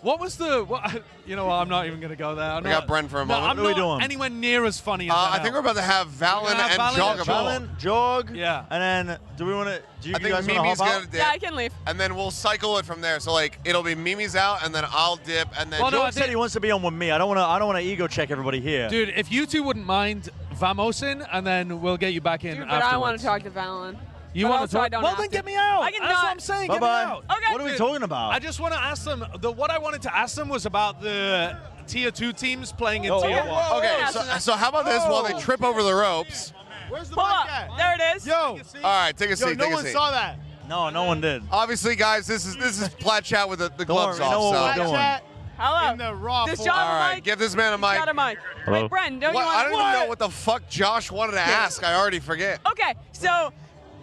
What was the? What, you know what? I'm not even gonna go there. We got Brent for a moment. I'm What are we not doing? anywhere near as funny as I think we're about to have Valyn gonna have and Valyn and Jawgemo. Valyn, Jog, Yeah. and then do we want to? Do you I think guys want to Mimi's hop gonna out? dip, Yeah, I can leave. and then we'll cycle it from there. So like, it'll be Mimi's out, and then I'll dip, and then. Well, no, Jog I said think- he wants to be on with me. I don't want to ego check everybody here. Dude, if you two wouldn't mind Vamosin, and then we'll get you back in Dude, but afterwards. I want to talk to Valyn. You but want also to I talk? don't Well, have then to. get me out. I can That's not. what I'm saying. Bye Get me bye. out. Okay. What are we Dude, talking about? I just want to ask them. What I wanted to ask them was about the tier 2 teams playing in Oh, tier whoa, 1. Okay, Yeah, so how about this while they trip over the ropes? Where's the Pull mic up. at? There it is. Yo, All right, take a seat. yo, no take a one seat. saw that. No one did. Obviously, guys, this is Plat Chat with the gloves worry, we know off. what So. we're doing. Chat Hello. in the raw Does form. John All have a right, mic? give this man a He's got a mic. mic. Wait, Bren, don't What? you want? I don't even know what the fuck Josh wanted to ask. I already forget. Okay, so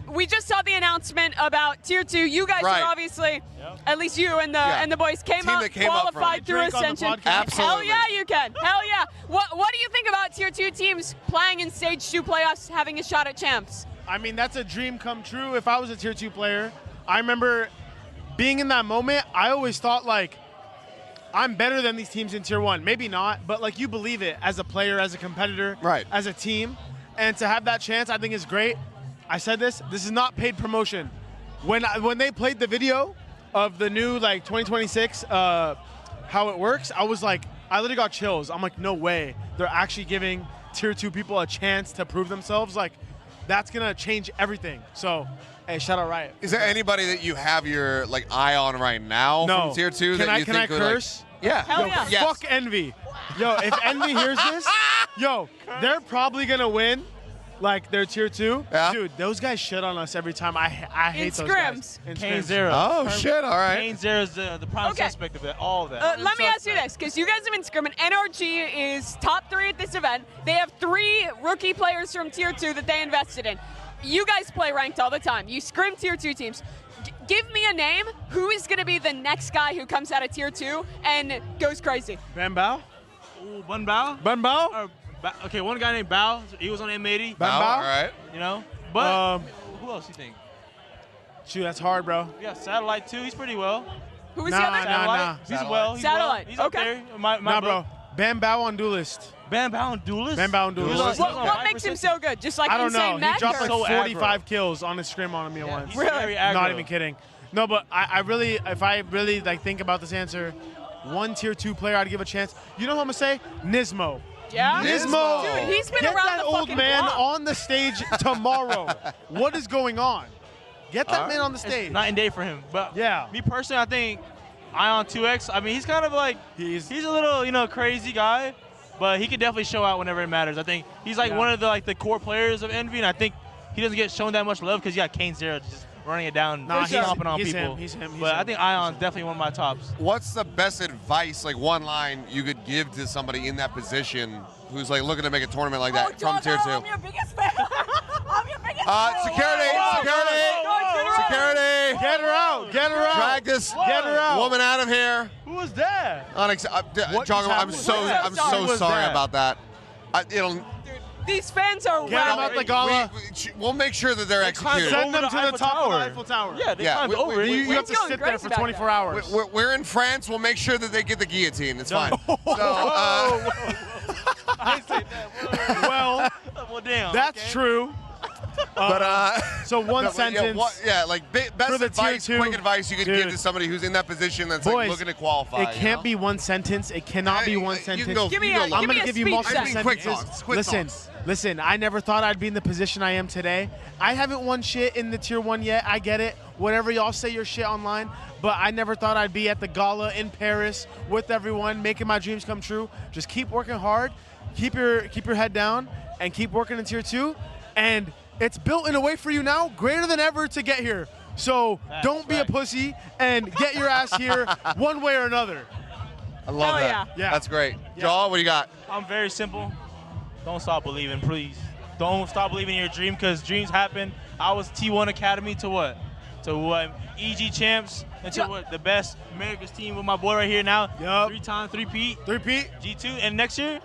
we just saw the announcement about Tier 2. You guys Right. are obviously, at least you and the boys came Team out, that came up from- qualified through Drink on the Ascension. podcast. Absolutely. Hell yeah, you can. Hell yeah. What do you think about Tier 2 teams playing in Stage 2 playoffs, having a shot at champs? I mean, that's a dream come true. If I was a tier 2 player, I remember being in that moment. I always thought like, I'm better than these teams in tier 1. Maybe not, but like you believe it as a player, as a competitor, Right. as a team, and to have that chance, I think is great. I said this is not paid promotion. When they played the video of the new like 2026 how it works, I was like, I literally got chills. I'm like, no way. They're actually giving tier 2 people a chance to prove themselves. Like, that's gonna change everything. So, hey, shout out Riot. Is there anybody that you have your like eye on right now No. from tier 2 Can that I- you can think I would, like- curse? Yeah. Hell yeah. Yes. Fuck Envy. Yo, if Envy hears this, yo, they're probably gonna win. Like they're tier 2. Yeah. Dude, those guys shit on us every time. I hate those scrims. guys. In Kane scrims. Zero. Oh shit! All right. Kane Zero is the prime Okay. suspect of it. All of that. Let me ask you this, because you guys have been scrimming. NRG is top 3 at this event. They have 3 rookie players from Tier 2 that they invested in. You guys play ranked all the time. You scrim Tier 2 teams. Give me a name. Who is going to be the next guy who comes out of Tier 2 and goes crazy? Ban Bao? Ooh, Bun Bao. Ban Bao? Okay, one guy named Bao. He was on M80. Ban Oh, Bao? all right. You know. But who else you think? Shoot, that's hard, bro. We got Satellite too. He's pretty well. Who was the other? Satellite. He's well. He's Satellite. Well. He's up there. My Nah, book. bro. Bam Bao on Duelist. Bam Bao and Duelist. Bam Bao and Duelist. What makes him so good? Just like I don't know. insane He mech? dropped like So 45 kills on his scrim on me once. He's very aggro. Not even kidding. No, but I really, if I really like think about this answer, one tier 2 player I'd give a chance. You know who I'm gonna say? Nismo. Yeah. Nismo. Dude, he's been Get around that the old fucking man block. on the stage tomorrow. What is going on? Get that man on the stage. It's night and day for him. But Yeah. me personally, I think Ion 2X. I mean, he's kind of like he's a little crazy guy, but he can definitely show out whenever it matters. I think he's like one of the core players of Envy, and I think he doesn't get shown that much love because you got Kane Zero just running it down, stomping on people. He's him. But I think Ion's definitely one of my tops. What's the best advice, like one line you could give to somebody in that position who's like looking to make a tournament like that from tier 2? I'm your biggest fan. I'm your biggest fan. Security! Get her out. Get her out. Drag this Get her out. woman out of here. Who was that? Jawgemo, I'm so What sorry that? about that. It'll. These fans are Get him out the gala. We'll make sure that they're executed. Send them Over to the the Eiffel top of the Tower. Eiffel Tower. Yeah, they Yeah, climbed we- over it. You have to going sit crazy there for about 24 that. hours. We're in France. We'll make sure that they get the guillotine. It's fine. So, I say that. Well, Well, damn. that's okay. true. but So one no, sentence. like best For the advice, tier 2. quick advice you could Dude. give to somebody who's in that position that's Boys, like looking to qualify. It can't be one sentence. It cannot be one You sentence. can go. Give me you can a- go I'm give me gonna a give you speech multiple then. Quick sentences. thoughts, quick Listen, thoughts. listen. I never thought I'd be in the position I am today. I haven't won shit in the tier 1 yet. I get it. Whatever y'all say your shit online, but I never thought I'd be at the gala in Paris with everyone, making my dreams come true. Just keep working hard, keep your head down, and keep working in tier 2. And it's built in a way for you now, greater than ever to get here. So don't be a pussy and get your ass here one way or another. I love Hell that. yeah. That's great. Jaw, what do you got? I'm very simple. Don't stop believing, please. Don't stop believing in your dream because dreams happen. I was T1 Academy to what? To what? EG champs and to what? The best America's team with my boy right here now. Yup. 3-time, 3-peat, 3-peat, G2, and next year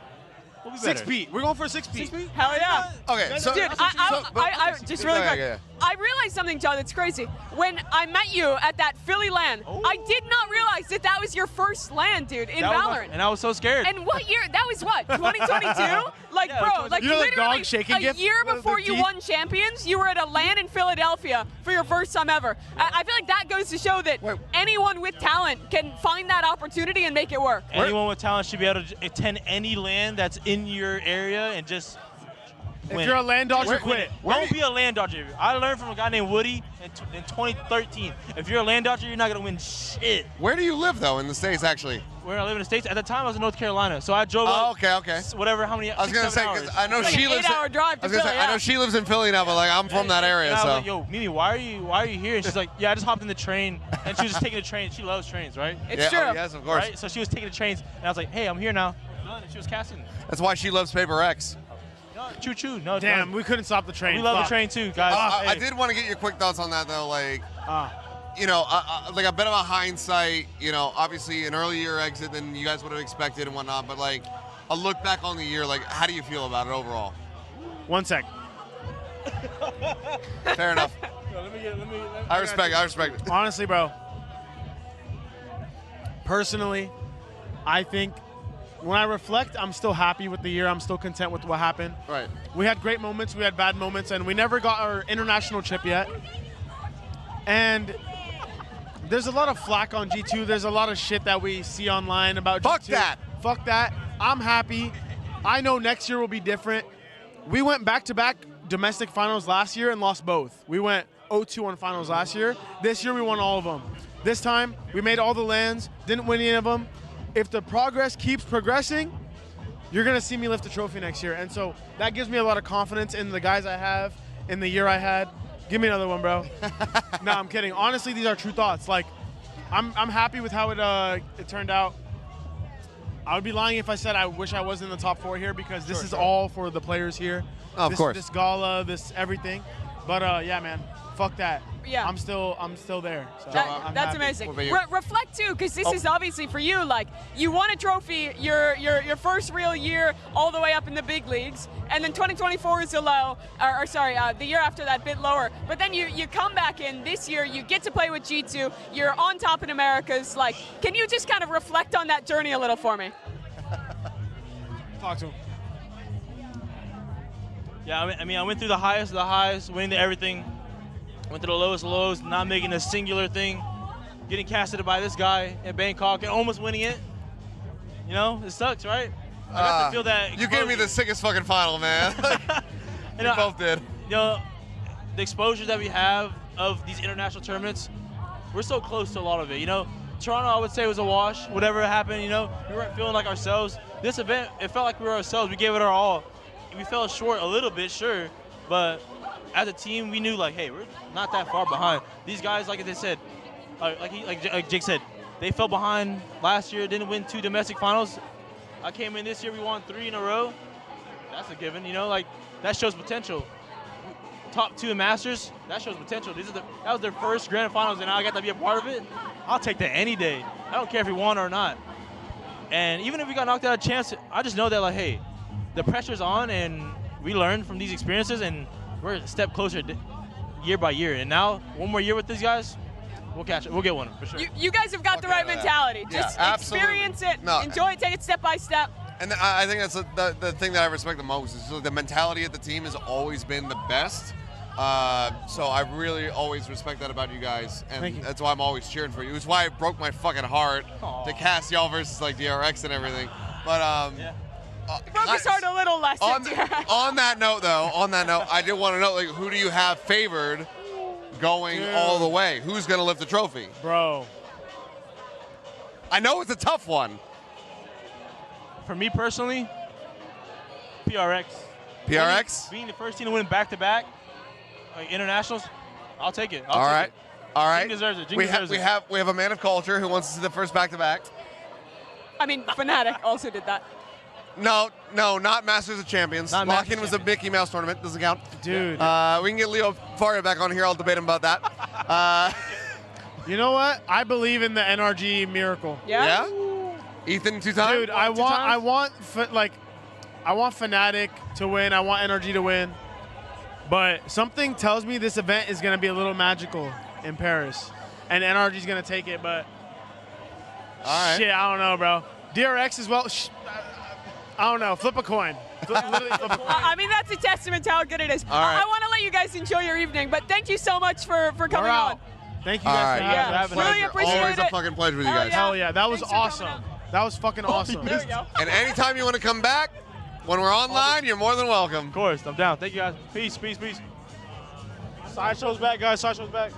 we'll be better. 6-peat. We're going for a 6-peat. Hell yeah. Okay, so Dude, I just really quick. yeah. I realized something, John, that's crazy. When I met you at that Philly LAN, I did not realize that was your first LAN, dude, in That was my- Valorant. and I was so scared. And what year? That was what? 2022? Like, Yeah, bro, like You know the literally dog shaking a gif year with the before you teeth? won champions, you were at a LAN in Philadelphia for your first time ever. I feel like that goes to show that anyone with talent can find that opportunity and make it work. Anyone with talent should be able to attend any LAN that's in your area and just If win you're a it. land dodger, Win quit. it. Don't be a land dodger. I learned from a guy named Woody in 2013. If you're a land dodger, you're not gonna win shit. Where do you live though in the States actually? Where I live in the States, at the time I was in North Carolina, so I drove Oh, up okay. whatever, how many, I was 6, gonna 7 say hours. because I know It's like she an lives. 8-hour drive to I was gonna say Philly, I know yeah. she lives in Philly now, but like I'm from that area, And I was so. like, yo, Mimi, why are you here? And she's like, yeah, I just hopped in the train, and she was just taking the train. She loves trains, right? It's Yeah, true. oh, yes, of course. Right? So she was taking the trains, and I was like, hey, I'm here now. And she was casting. That's why she loves Paper X. Choo choo. No, Damn, no. we couldn't stop the train. We love Fuck. the train too, guys. I Hey. did want to get your quick thoughts on that though, like. Ah. You know, like a bit of a hindsight, you know, obviously an earlier exit than you guys would have expected and whatnot, but like a look back on the year, like how do you feel about it overall? 1 sec. Fair enough. I respect it. Honestly, bro. Personally, I think when I reflect, I'm still happy with the year. I'm still content with what happened. Right. We had great moments, we had bad moments, and we never got our international chip yet. And there's a lot of flack on G2. There's a lot of shit that we see online about G2. Fuck that. Fuck that. I'm happy. I know next year will be different. We went back-to-back domestic finals last year and lost both. We went 0-2 on finals last year. This year we won all of them. This time we made all the lands, didn't win any of them. If the progress keeps progressing, you're gonna see me lift a trophy next year. And so that gives me a lot of confidence in the guys I have, in the year I had. Give me another one, bro. No, I'm kidding. Honestly, these are true thoughts. Like, I'm happy with how it turned out. I would be lying if I said I wish I was in the top 4 here because this is all for the players here. Oh, of course. This gala, this everything. But yeah, man, fuck that. Yeah. I'm still there. So I'm That's happy. amazing. What about you? Reflect too, because this is obviously for you. Like, you won a trophy your first real year all the way up in the big leagues, and then 2024 is a low, or sorry, the year after that bit lower. But then you come back in this year, you get to play with G2, you're on top in Americas. Like, can you just kind of reflect on that journey a little for me? Talk to him. Yeah, I mean, I went through the highest of the highs, winning to everything. Went through the lowest of lows, not making a singular thing. Getting casted by this guy in Bangkok and almost winning it. You know, it sucks, right? I got to feel that. You gave me the sickest fucking final, man. We both did. You know, the exposure that we have of these international tournaments, we're so close to a lot of it. You know, Toronto, I would say, was a wash. Whatever happened, you know, we weren't feeling like ourselves. This event, it felt like we were ourselves. We gave it our all. We fell short a little bit, sure, but as a team, we knew, like, hey, we're not that far behind. These guys, like they said, like Jake said, they fell behind last year, didn't win 2 domestic finals. I came in this year, we won 3 in a row. That's a given, you know, like, that shows potential. Top 2 in Masters, that shows potential. That was their first grand finals, and now I got to be a part of it. I'll take that any day. I don't care if we won or not. And even if we got knocked out of chance, I just know that, like, hey, the pressure's on, and we learn from these experiences, and we're a step closer year by year. And now, one more year with these guys, we'll catch it. We'll get one for sure. You guys have got the right mentality. Just experience it, enjoy it, take it step by step. And I think that's the thing that I respect the most is the mentality of the team has always been the best. So I really always respect that about you guys, and that's why I'm always cheering for you. It's why it broke my fucking heart to cast y'all versus like DRX and everything. But broke his heart a little less. On that note, though, I did want to know, like, who do you have favored going all the way? Who's gonna lift the trophy, bro? I know it's a tough one. For me personally, PRX. PRX? Being the first team to win back-to-back, like internationals, I'll take it. All right. Jing deserves it. We have a man of culture who wants to see the first back-to-back. I mean, Fnatic also did that. No, not Masters of Champions. Lock-in was a Mickey Mouse tournament. Doesn't count. Dude. We can get Leo Faria back on here. I'll debate him about that. You know what? I believe in the NRG miracle. Yeah? Ethan 2 times? Dude, I want Fnatic to win. I want NRG to win. But something tells me this event is going to be a little magical in Paris. And NRG's going to take it, but all right. Shit, I don't know, bro. DRX as well. I don't know. Flip a coin. Literally flip a coin. I mean, that's a testament to how good it is. All right. I want to let you guys enjoy your evening, but thank you so much for coming on. Thank you guys for having us. Really appreciate Always it. a fucking pleasure with you guys. Hell yeah, that was awesome. That was fucking awesome. There we go. And anytime you want to come back, when we're online, you're more than welcome. Of course, I'm down. Thank you guys. Peace. Sideshow's back, guys. Sideshow's back.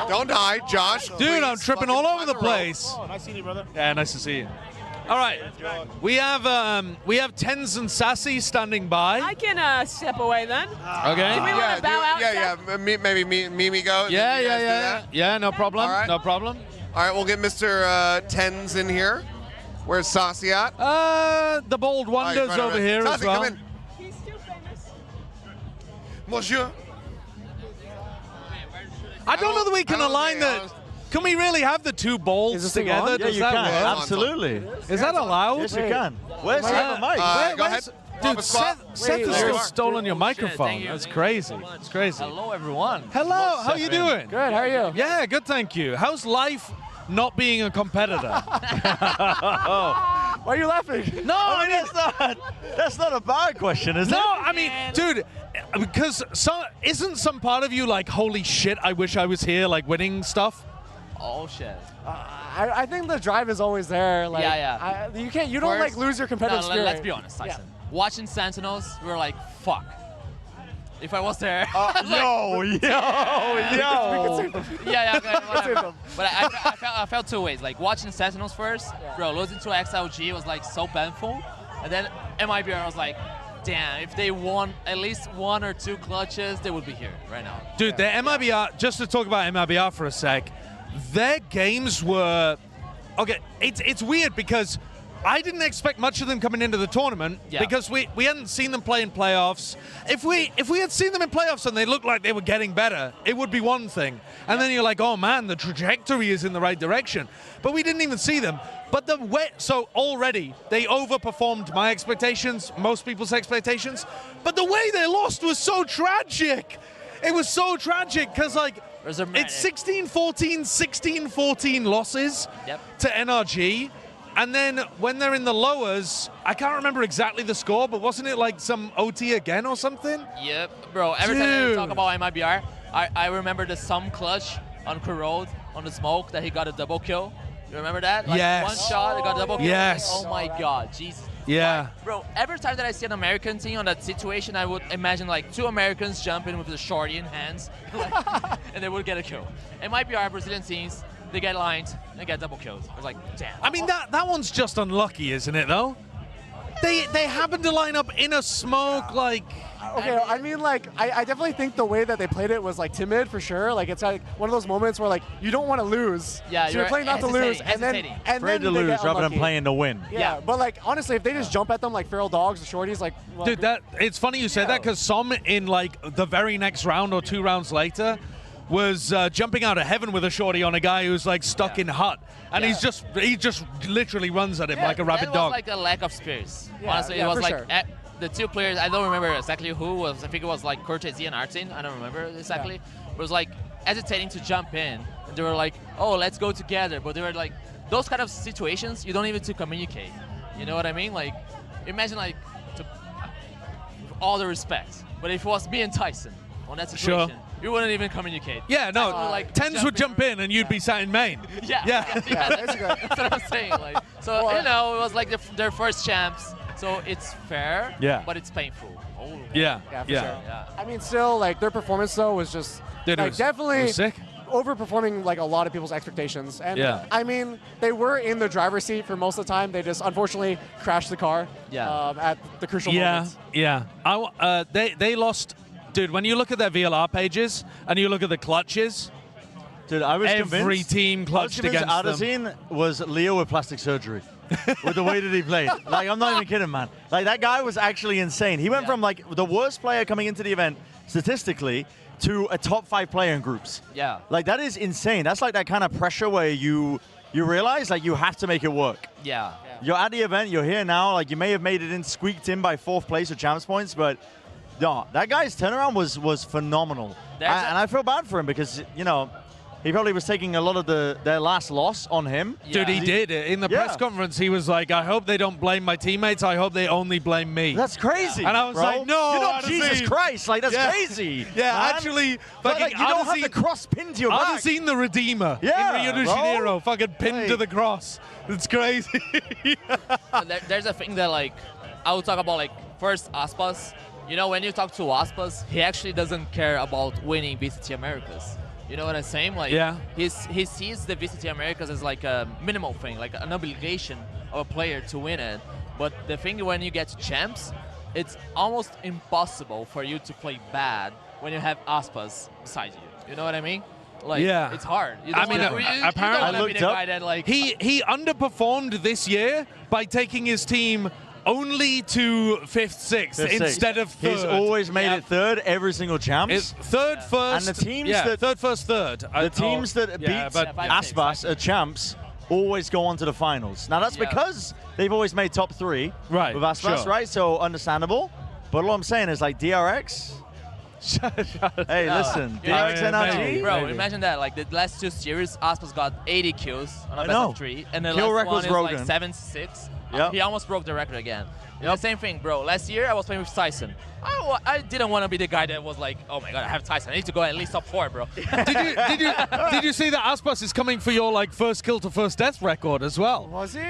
Don't die, Josh. Dude, I'm tripping all over the place. Oh, nice seeing you, brother. Yeah, nice to see you. All right, we have TenZ and Sacy standing by. I can step away then. Okay. Do we want to bow out? Yeah. Maybe Mimi go. Yeah. No problem. All right. No problem. All right, we'll get Mr. TenZ in here. Where's Sacy at? The Bold Wonders right over here as Sacy, well. come in. He's too famous. Bonjour. I don't know that we can align the. Can we really have the two balls together? Yeah, Does you that can. work? Absolutely. Is that allowed? Yes, you can. Where's the mic? Go ahead. Dude, Seth has still stolen your microphone. That's crazy. It's crazy. Hello, everyone. Hello, how you doing? Good, how are you? Yeah, good, thank you. How's life not being a competitor? Why are you laughing? No, I mean, that's not a bad question, is it? no, I mean, dude, because isn't some part of you like, holy shit, I wish I was here, like winning stuff? Oh, shit. I think the drive is always there. Like, yeah. You don't like lose your competitive spirit. Let's be honest, Tyson. Watching Sentinels, we were like, fuck. If I was there. Yo. Yeah, okay, whatever. But I felt two ways. Like watching Sentinels first, bro, losing to XLG was like so painful. And then MIBR was like, damn, if they won at least 1 or 2 clutches, they would be here right now. Dude, the MIBR, just to talk about MIBR for a sec, their games were, okay, it's weird because I didn't expect much of them coming into the tournament because we hadn't seen them play in playoffs. If we had seen them in playoffs and they looked like they were getting better, it would be one thing. And then you're like, oh man, the trajectory is in the right direction. But we didn't even see them. But the way, so already they overperformed my expectations, most people's expectations. But the way they lost was so tragic. It was so tragic because like it's 16-14, 16-14 losses to NRG. And then when they're in the lowers, I can't remember exactly the score, but wasn't it like some OT again or something? Yep, bro. Every time you talk about MIBR, I remember the some clutch on Corrode on the smoke that he got a double kill. You remember that? Like yes. One shot, he got a double kill. Yes. Like, oh my God, Jesus. Yeah. Like, bro, every time that I see an American team on that situation, I would imagine like 2 Americans jumping with the shorty in hands, and they would get a kill. MIBR Brazilian teams, they get lined, they get double kills. I was like, damn. I mean, that one's just unlucky, isn't it, though? They happen to line up in a smoke, like... Okay, I mean, like, I definitely think the way that they played it was, like, timid, for sure. Like, it's like one of those moments where, like, you don't want to lose. Yeah, so you're playing not to lose, and then afraid to lose rather than playing to win. Yeah, but, like, honestly, if they just jump at them like feral dogs, the shorties, like... Well, dude, it's funny you said that, because Som in, like, the very next round or 2 rounds later was jumping out of heaven with a shorty on a guy who's like stuck in hut, and he just literally runs at him like a rabid dog. It was like a lack of spirits. Honestly, it was like the 2 players. I don't remember exactly who was. I think it was like Cortez and Artin. I don't remember exactly. But it was like hesitating to jump in. And they were like, "Oh, let's go together." But they were like, those kind of situations you don't even to communicate. You know what I mean? Like, imagine like, with all the respect, but if it was me and Tyson on that situation. Sure. You wouldn't even communicate. Yeah, no. Like TenZ would jump in and you'd be sat in main. That's what I'm saying. Like, so you know, it was like their first champs. So it's fair, but it's painful. Oh. Yeah, for sure. I mean, still, like their performance though was just definitely sick. Overperforming like a lot of people's expectations. And I mean, they were in the driver's seat for most of the time. They just unfortunately crashed the car at the crucial moments. Yeah. They lost. Dude, when you look at their VLR pages and you look at the clutches, dude, I was every team clutched against them. Adesina was Leo with plastic surgery with the way that he played. Like, I'm not even kidding, man. Like, that guy was actually insane. He went from, like, the worst player coming into the event, statistically, to a top 5 player in groups. Yeah. Like, that is insane. That's like that kind of pressure where you realize, like, you have to make it work. Yeah. You're at the event, you're here now. Like, you may have made it in, squeaked in by 4th place or champs points, but... no, that guy's turnaround was phenomenal. And I feel bad for him because, you know, he probably was taking a lot of their last loss on him. Dude, he did. In the press conference, he was like, I hope they don't blame my teammates. I hope they only blame me. That's crazy. And I was like, no, you're not Jesus Christ. Like, that's crazy. Yeah, man. actually, like, you don't have the cross pinned to your back. I've seen the Redeemer in Rio de Janeiro fucking pinned to the cross. It's crazy. There's a thing that, like, I will talk about, like, first aspas. You know, when you talk to aspas, he actually doesn't care about winning VCT Americas. You know what I'm saying? Like, he sees the VCT Americas as like a minimal thing, like an obligation of a player to win it. But the thing when you get to champs, it's almost impossible for you to play bad when you have aspas beside you. You know what I mean? Like, it's hard. I mean, apparently, he underperformed this year by taking his team only to 5th, 6th instead of 3rd. He's always made it 3rd every single champs. It's 3rd, 1st. And the teams that 3rd, 1st, 3rd. The teams that beat aspas at champs always go on to the finals. Now that's because they've always made top 3 with aspas, right? So understandable. But all I'm saying is, like, DRX. Hey, listen, DRX NRG. Bro, imagine that. Like, the last 2 series, aspas got 80 kills on a best of 3, and the Kill last one is Rogan. like 76. He almost broke the record again. The same thing, bro. Last year, I was playing with Tyson. I didn't want to be the guy that was like, oh my god, I have Tyson. I need to go at least top 4, bro. Did you see that aspas is coming for your like first kill to first death record as well? Was he?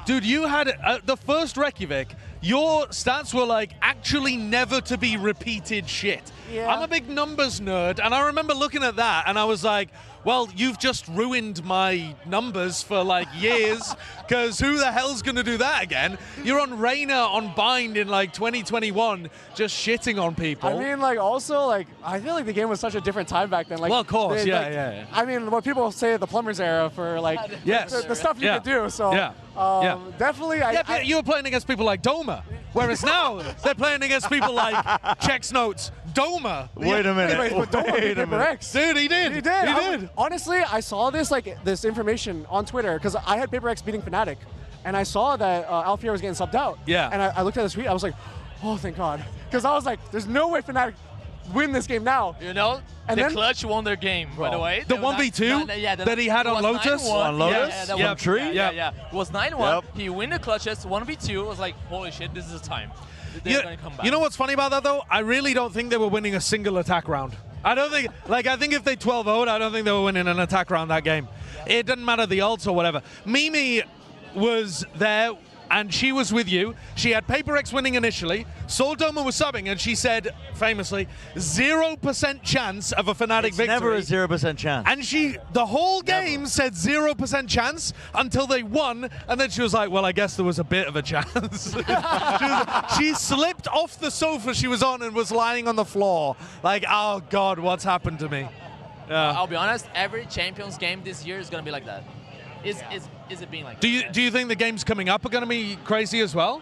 Dude, you had the first Reykjavik. Your stats were like actually never to be repeated shit. Yeah. I'm a big numbers nerd, and I remember looking at that, and I was like, well, you've just ruined my numbers for like years, because who the hell's going to do that again? You're on Reina on Bind in like 2021, just shitting on people. I mean, like, also, like, I feel like the game was such a different time back then. Like, well, of course, they, yeah, like, yeah. I mean, what people say the Plumbers era for, like, yes. the stuff you could do. So, definitely, but you were playing against people like Doma, whereas now they're playing against people like Checks Notes, Doma. Wait a minute. But Doma beat Paper X. Dude, he did. He did. Honestly, I saw this information on Twitter because I had Paper X beating Fnatic, and I saw that Alfier was getting subbed out. Yeah. And I looked at the tweet. I was like, oh, thank God, because I was like, there's no way Fnatic win this game now. You know, and the then, Clutch won their game, by the way. The 1v2 that he had on Lotus? On Lotus? Yeah, Tree? Yeah. It was 9-1. He win the clutches, 1v2. It was like, holy shit, this is the time. They're going to come back. You know what's funny about that, though? I really don't think they were winning a single attack round. I don't think, I think if they 12-0'd, I don't think they were winning an attack round that game. It doesn't matter the ults or whatever. Mimi was there, and she was with you. She had Paper X winning initially. Soul Doma was subbing, and she said, famously, 0% chance of a Fnatic victory. Never a 0% chance. And she, the whole game said 0% chance until they won, and then she was like, well, I guess there was a bit of a chance. she slipped off the sofa she was on and was lying on the floor. Like, oh, God, what's happened to me? I'll be honest, every Champions game this year is going to be like that. Is it being like that? Do you think the games coming up are going to be crazy as well?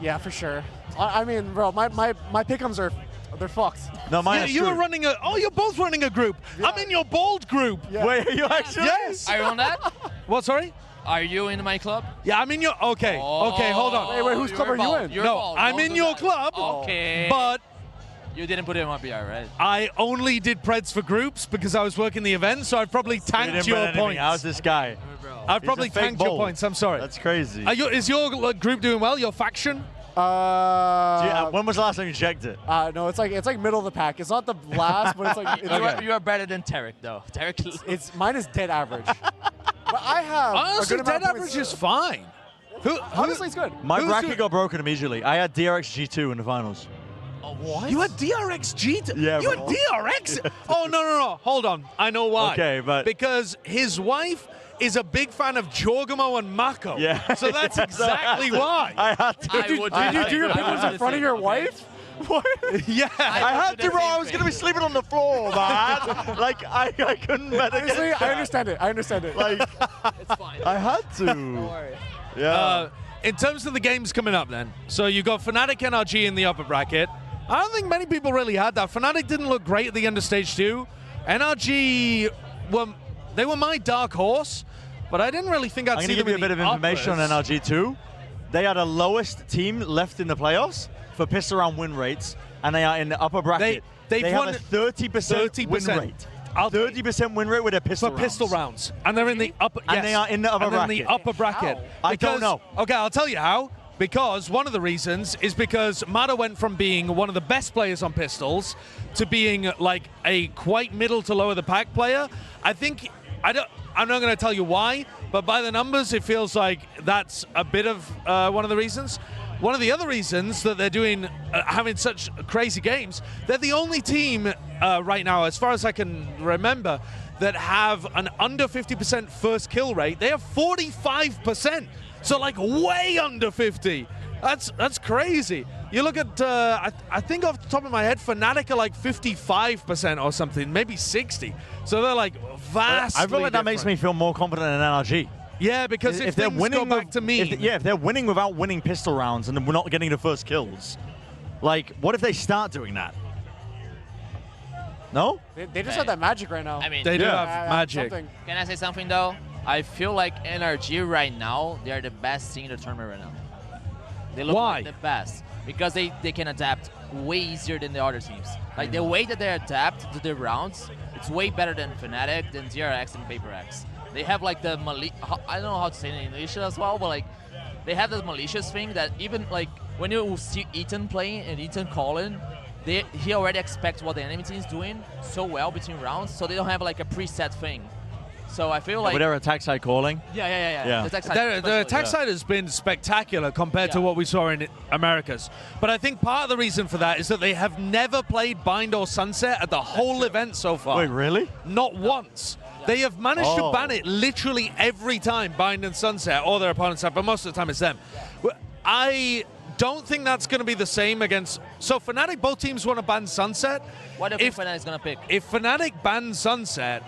Yeah, for sure. I mean, bro, my pick'ems they're fucked. No, mine you were running you're both running a group. Yeah. I'm in your bold group. Yeah. Wait, are you actually? Yes. Are you on that? What, sorry? Are you in my club? Yeah, I'm in your, okay, hold on. Wait, whose club are you in? No, I'm in your club, but you didn't put it in my BR, right? I only did Preds for groups because I was working the event, so I've probably tanked your points. How's this guy? I've probably tanked your points, I'm sorry. That's crazy. Is your group doing well, your faction? When was the last time you checked it? No, it's like middle of the pack. It's not the last, but it's like you are better than Tarik though. Tarik, mine is dead average. But I have honestly, dead average is fine. Honestly, it's good. My bracket got broken immediately. I had DRX G2 in the finals. What? You had DRX G2? Yeah. You had DRX? Oh, no. Hold on. I know why. Okay, but because his wife is a big fan of Jawgemo and Mako. Yeah. So that's exactly why. I had to. Did you do your pickles in front of your wife? What? Yeah. I had to, bro. I was going to be sleeping on the floor, man. Like, I couldn't let it. Honestly, I understand it. Like, it's fine. I had to. Don't worry. Yeah. In terms of the games coming up then, so you got Fnatic NRG in the upper bracket. I don't think many people really had that. Fnatic didn't look great at the end of stage 2. NRG they were my dark horse, but I didn't really think I'd see them. I'm going to give you a bit of information on NRG too. They are the lowest team left in the playoffs for pistol round win rates, and they are in the upper bracket. They have a 30% win rate. 30% win rate with their pistol rounds. And they're in the upper And they are in the upper bracket. In the upper bracket. I don't know. Okay, I'll tell you how. Because one of the reasons is because Mata went from being one of the best players on pistols to being like a quite middle to lower the pack player. I'm not going to tell you why, but by the numbers, it feels like that's a bit of one of the reasons. One of the other reasons that they're doing, having such crazy games, they're the only team right now, as far as I can remember, that have an under 50% first kill rate. They have 45%. So like way under 50. That's crazy. You look at, I think off the top of my head, Fnatic are like 55% or something, maybe 60. So they're like vastly I feel like that makes me feel more confident in NRG. Yeah, because if they're winning, go back to me. If they're winning without winning pistol rounds and we're not getting the first kills, like, what if they start doing that? No? They just have that magic right now. I mean, they do have magic. Something. Can I say something though? I feel like NRG right now, they are the best team in the tournament right now. They look like the best because they can adapt way easier than the other teams. Like the way that they adapt to the rounds, it's way better than Fnatic, than DRX, and Paper X. They have like the I don't know how to say it in English as well, but like they have this malicious thing that even like when you see Ethan playing and Ethan calling, he already expects what the enemy team is doing so well between rounds, so they don't have like a preset thing. So I feel like with their attack side calling. Yeah. The attack side, The attack side has been spectacular compared to what we saw in Americas. But I think part of the reason for that is that they have never played Bind or Sunset at the whole event so far. Wait, really? Not once. They have managed to ban it literally every time, Bind and Sunset, or their opponents have, but most of the time it's them. I don't think that's going to be the same against... So Fnatic, both teams want to ban Sunset. What do you think Fnatic's going to pick? If Fnatic bans Sunset,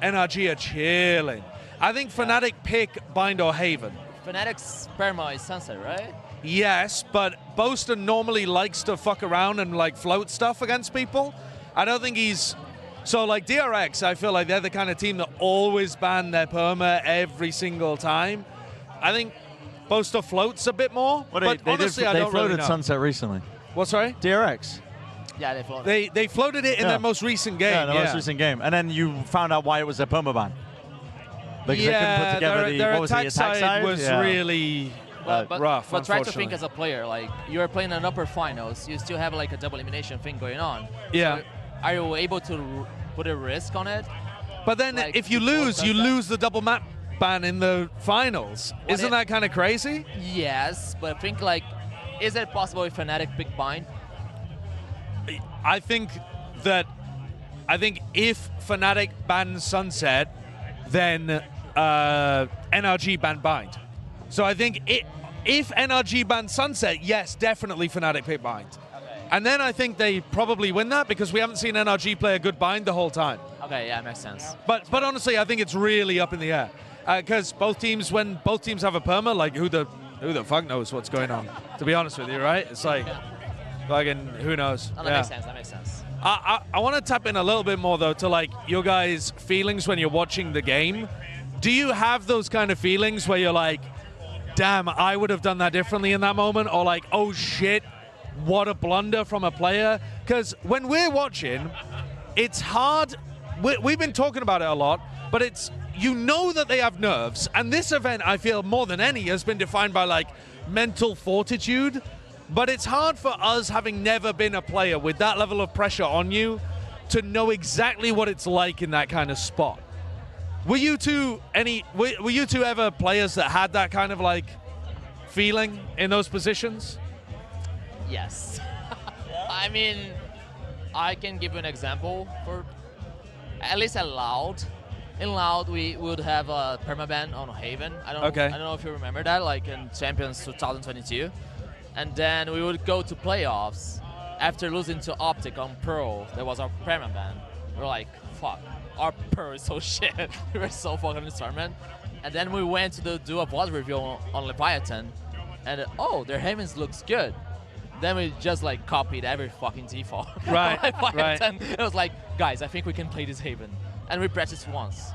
NRG are chilling. I think Fnatic pick Bind or Haven. Fnatic's perma is Sunset, right? Yes, but Boaster normally likes to fuck around and like float stuff against people. I don't think he's... So like DRX, I feel like they're the kind of team that always ban their perma every single time. I think Boaster floats a bit more, but honestly, I don't really know. They floated Sunset recently. What, sorry? DRX. Yeah, they floated. They floated it in their most recent game. Yeah, most recent game. And then you found out why it was a perma ban. Because they couldn't put together their what was the attack side was really rough, But try to think as a player, like you're playing an upper finals, you still have like a double elimination thing going on. Yeah. So are you able to put a risk on it? But then like, if you lose the double map ban in the finals. Isn't that kind of crazy? Yes, but I think like, is it possible if Fnatic pick Bind? I think if Fnatic ban Sunset, then NRG ban Bind. So I think if NRG ban Sunset, yes, definitely Fnatic pick Bind. And then I think they probably win that because we haven't seen NRG play a good Bind the whole time. Okay, yeah, makes sense. But honestly, I think it's really up in the air because when both teams have a perma, like who the fuck knows what's going on? To be honest with you, right? It's like, fucking who knows? Oh, that makes sense. That makes sense. I want to tap in a little bit more though to like your guys' feelings when you're watching the game. Do you have those kind of feelings where you're like, damn, I would have done that differently in that moment, or like, oh shit, what a blunder from a player? Because when we're watching, it's hard. We've been talking about it a lot, but it's, you know that they have nerves. And this event, I feel more than any, has been defined by like mental fortitude. But it's hard for us, having never been a player with that level of pressure on you, to know exactly what it's like in that kind of spot. Were you two ever players that had that kind of like feeling in those positions? Yes. I mean, I can give you an example. For at least at Loud, in Loud we would have a permaban on Haven. I don't know if you remember that, like in Champions 2022. And then we would go to playoffs after losing to Optic on Pearl. There was our permaban. We were like, fuck, our Pearl is so shit. We were so fucking in this tournament. And then we went to do a VOD review on Leviathan, and their Havens looks good. Then we just like copied every fucking default. Right, right. It was like, guys, I think we can play this Haven. And we practiced once.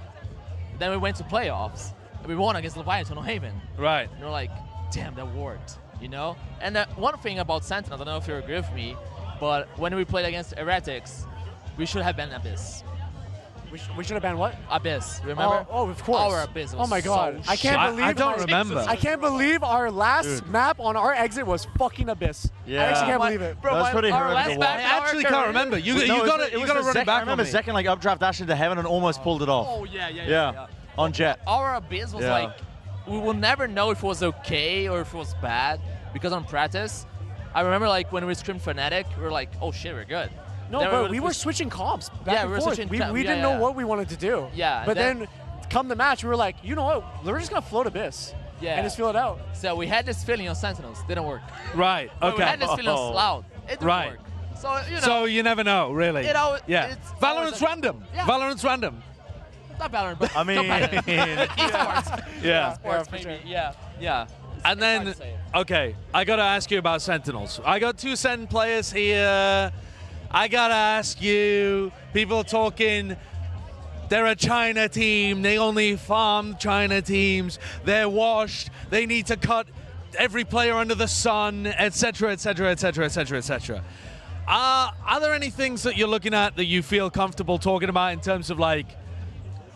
Then we went to playoffs, and we won against Leviathan on Haven. Right. And we're like, damn, that worked, you know? And one thing about Sentinel, I don't know if you agree with me, but when we played against Heretics, we should have banned Abyss. We should have banned what? Abyss, remember? Oh, of course. Our Abyss was my god. so I can't believe I don't remember. I can't believe our last map on our exit was fucking Abyss. Yeah. I actually can't believe it. Bro, that was pretty our horrific last to map watch. I actually can't remember. You got to run it back. I remember Zekken like updraft dash into heaven and almost pulled it off. Oh, yeah. On Jet. Our Abyss was like, we will never know if it was okay or if it was bad, because on practice, I remember like when we screamed Fnatic, we were like, oh shit, we're good. No, but we were switching comps back and forth. We didn't know what we wanted to do. Yeah. But then come the match, we were like, you know what? We're just going to float Abyss. Yeah. And just feel it out. So we had this feeling on Sentinels. Didn't work. Right, But we okay. had this feeling on Loud. It didn't work. So, you know. So you never know, really. It's Valorant's random. Yeah. Valorant's random. Not Valorant, but I mean, esports. Yeah. Sports, maybe. Yeah. And then, okay, I got to ask you about Sentinels. I got two Sen players here. I got to ask you, people talking, they're a China team, they only farm China teams, they're washed, they need to cut every player under the sun, etc., etc., etc., etc., etc. Are there any things that you're looking at that you feel comfortable talking about in terms of like,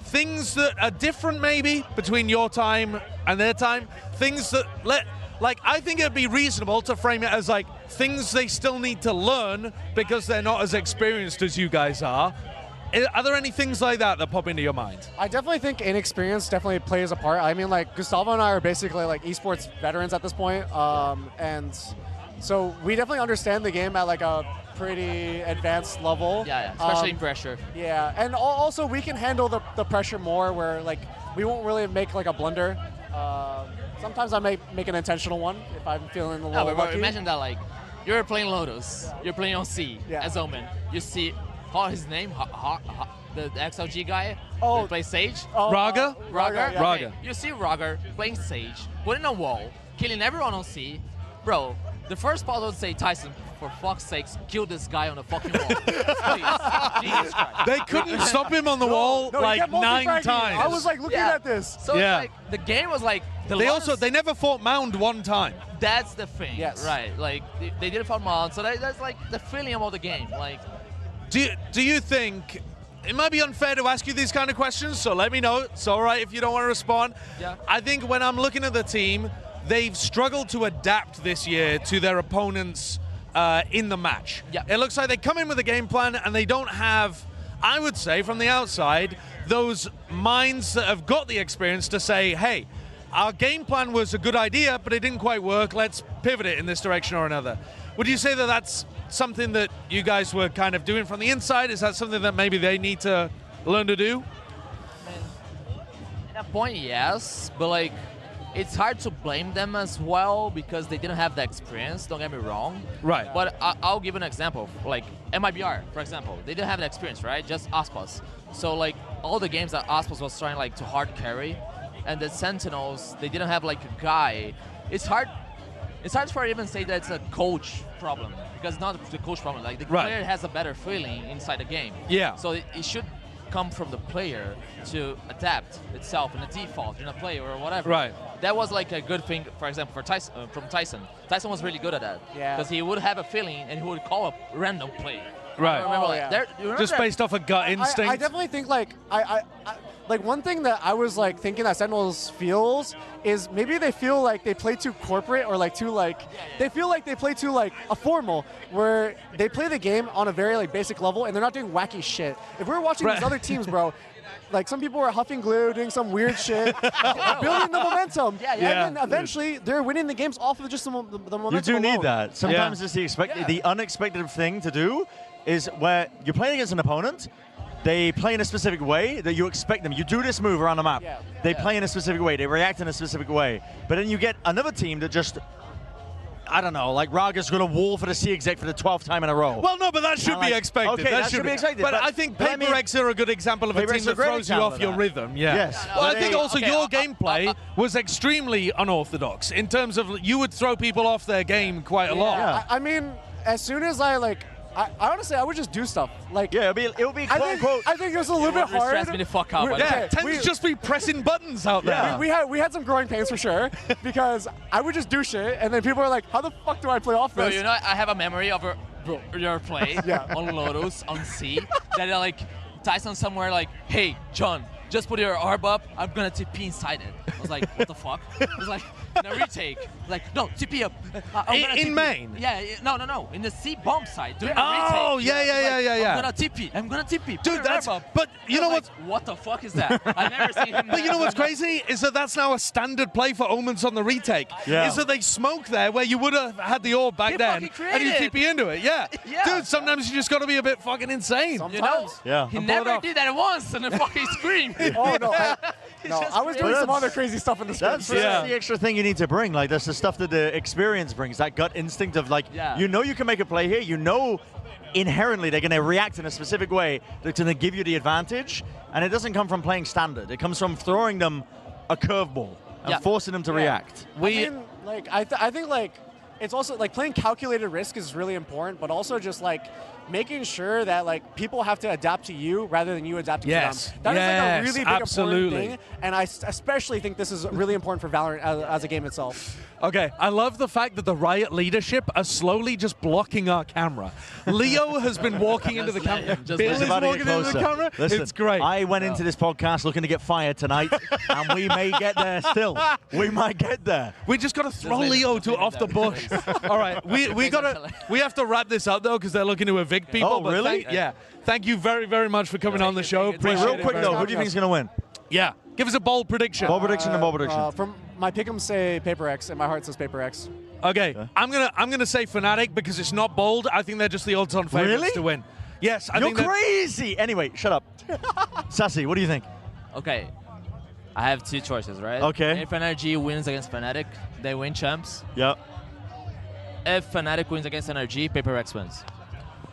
things that are different maybe between your time and their time? Things that, I think it'd be reasonable to frame it as like things they still need to learn because they're not as experienced as you guys are. Are there any things like that that pop into your mind? I definitely think inexperience definitely plays a part. I mean, like, Gustavo and I are basically like esports veterans at this point, and so we definitely understand the game at like a pretty advanced level. Yeah, especially in pressure. Yeah, and also we can handle the pressure more, where like we won't really make like a blunder. Sometimes I may make an intentional one if I'm feeling a little lucky. Imagine that, like, you're playing Lotus, you're playing on C as Omen. You see, his name, the XLG guy who plays Sage. Raga? Raga. Raga. Okay. You see Raga playing Sage, putting a wall, killing everyone on C. Bro, the first part would say, Tyson, for fuck's sakes, kill this guy on the fucking wall. Please. Jesus Christ. They couldn't stop him on the wall like 9 times. I was like looking at this. So it's like, the game was like, they never fought Mound 1 time. That's the thing. Yes. Right. Like, they didn't fight Mound, so that's like the feeling about the game. Like, do you think, it might be unfair to ask you these kind of questions, so let me know. It's all right if you don't want to respond. Yeah. I think when I'm looking at the team, they've struggled to adapt this year to their opponents in the match. Yeah. It looks like they come in with a game plan and they don't have, I would say, from the outside, those minds that have got the experience to say, hey, our game plan was a good idea, but it didn't quite work. Let's pivot it in this direction or another. Would you say that that's something that you guys were kind of doing from the inside? Is that something that maybe they need to learn to do? at a point, yes, but like, it's hard to blame them as well because they didn't have the experience, don't get me wrong. Right. But I'll give an example. Like MIBR, for example, they didn't have the experience, right? Just aspas. So like all the games that aspas was trying like to hard carry, and the Sentinels, they didn't have like a guy. It's hard for even say that it's a coach problem because it's not the coach problem. Like the player has a better feeling inside the game. Yeah. So it should come from the player to adapt itself in the default in a play or whatever. Right. That was like a good thing, for example, for Tyson, from Tyson. Tyson was really good at that. Yeah. Because he would have a feeling and he would call a random play. Right. Remember, Just based off a gut instinct. I definitely think like like one thing that I was like thinking that Sentinels feels is maybe they feel like they play too corporate or like too like they feel like they play too like a formal where they play the game on a very like basic level and they're not doing wacky shit. If we're watching these other teams, bro, like some people are huffing glue, doing some weird shit, building the momentum. And then eventually they're winning the games off of just the momentum. You do need alone. that. Sometimes it's the unexpected thing to do is where you're playing against an opponent, they play in a specific way that you expect them. You do this move around the map. They play in a specific way. They react in a specific way. But then you get another team that just, I don't know, like Raga's going to wall for the C exec for the 12th time in a row. Well, no, but that should be expected. Okay, that should be expected. But I think Paper Eggs are a good example of a team that throws you off your rhythm. Yeah. Yes. Well, I think also your gameplay was extremely unorthodox in terms of you would throw people off their game quite a lot. Yeah. I mean, as soon as I like, I honestly, I would just do stuff. Like, it would be quote unquote. I think it was a little bit hard. Stress me the fuck out. TenZ just be pressing buttons out there. We had some growing pains for sure because I would just do shit, and then people are like, "How the fuck do I play off Bro, this?" you know, I have a memory of your play on Lotus on C that like Tyson somewhere like, "Hey, John, just put your arm up. I'm gonna TP inside it." I was like, "What the fuck?" It was like, in a retake. Like, no, TP up. In main? Yeah, no. In the C bomb side. Doing a Oh, retake. yeah. I'm gonna TP. Dude, that's. But you know what? What the fuck is that? I've never seen him. But you know what's crazy is that that's now a standard play for Omens on the retake. Yeah. Is that they smoke there where you would have had the orb back then and you TP into it. Yeah. Dude, sometimes you just got to be a bit fucking insane. You know? Yeah. He never did that once and then fucking screamed. Oh no. I was doing some other crazy stuff in the script. That's the extra thing you need to bring. Like, that's the stuff that the experience brings. That gut instinct of like, you know you can make a play here. You know inherently they're going to react in a specific way that's going to give you the advantage. And it doesn't come from playing standard. It comes from throwing them a curveball and forcing them to react. I mean, like, I think like it's also like playing calculated risk is really important, but also just like making sure that like people have to adapt to you rather than you adapting to them. That is like a really big important thing, and I especially think this is really important for Valorant as a game itself. Okay, I love the fact that the Riot leadership are slowly just blocking our camera. Leo has been walking into the camera. Bill is walking into the camera. Listen, It's great. I went into this podcast looking to get fired tonight, and we may get there still. We might get there. We just got to throw Leo off the bush. All right, we have to wrap this up though because they're looking to evict people. Oh, but really? Thank you very, very much for coming on the show. Wait, real quick though, who do you think is going to win? Yeah, give us a bold prediction. Bold prediction and bold prediction. From my pick'em say Paper X, and my heart says Paper X. Okay, I'm gonna say Fnatic because it's not bold. I think they're just the odds-on favorites Really? to win. Yes, I You're think crazy. Anyway, shut up. Sacy, what do you think? Okay, I have two choices, right? Okay. If NRG wins against Fnatic, they win champs. Yep. If Fnatic wins against NRG, Paper X wins.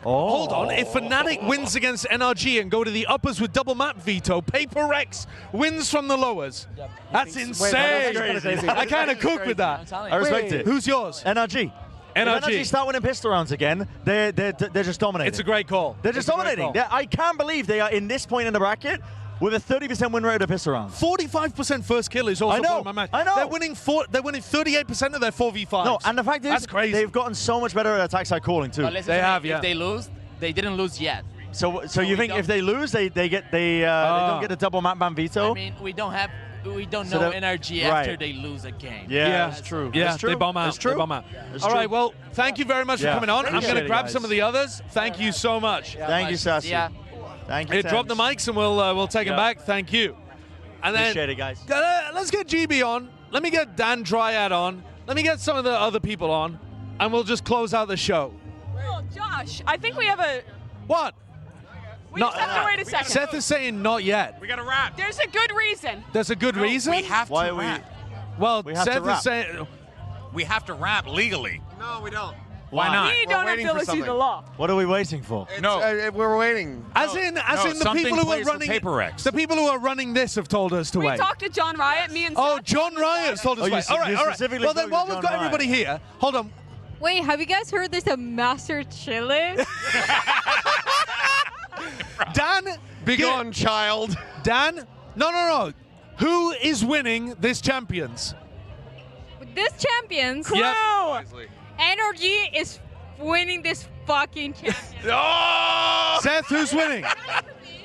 Oh. Hold on, if Fnatic wins against NRG and go to the uppers with double map veto, Paper X wins from the lowers. That's insane. I kind of cook with that. I respect it. Who's yours? NRG. If NRG start winning pistol rounds again, they're just dominating. It's a great call. They're just dominating. I can't believe they are in this point in the bracket with a 30% win rate of pistol rounds. 45% first kill is also I know. part of my match. I know. They're winning 38% of their 4v5s. No, and the fact is, that's crazy. they've gotten so much better at attack side calling too. But listen to me, If they lose, they didn't lose yet. So you think if they lose, they don't get a double map ban veto? I mean, we don't So know that- NRG right. after they lose a game. Yeah, that's true. Yeah, That's true. they bomb out. That's true. They bomb out. That's All true. right, well, thank you very much for Yeah. coming on. I'm Appreciate going to it, grab guys. some of the others. Thank you so much. Thank you, Sacy. Yeah. Thank you. Hey, drop the mics and we'll take them back. Thank you. And then Appreciate it, guys. Let's get GB on. Let me get Dan Dryad on. Let me get some of the other people on, and we'll just close out the show. Well, Josh, I think we have a. What? We just have to wait a second. Seth is saying not yet. We got to wrap. There's a good reason. There's a good reason? We have Why to are we- wrap. Well, We have to Seth wrap. is saying. We have to wrap legally. No, we don't. Why not? We don't have waiting to for listen to the something. law. What are we waiting for? We're waiting. As in the something people who are plays for running Paper X. the people who are running this have told us to We wait. talked to John Riot, me and Oh, Seth. John Riot's told us Oh, to you wait. All right, you all right. specifically Well, then spoke while to we've John got everybody Riot. here, hold on. Wait, have you guys heard there's a Master Chili? Dan, Begone, child. Dan, no. Who is winning this champions? This champions, Yep. Energy is winning this fucking champion. Seth, who's winning?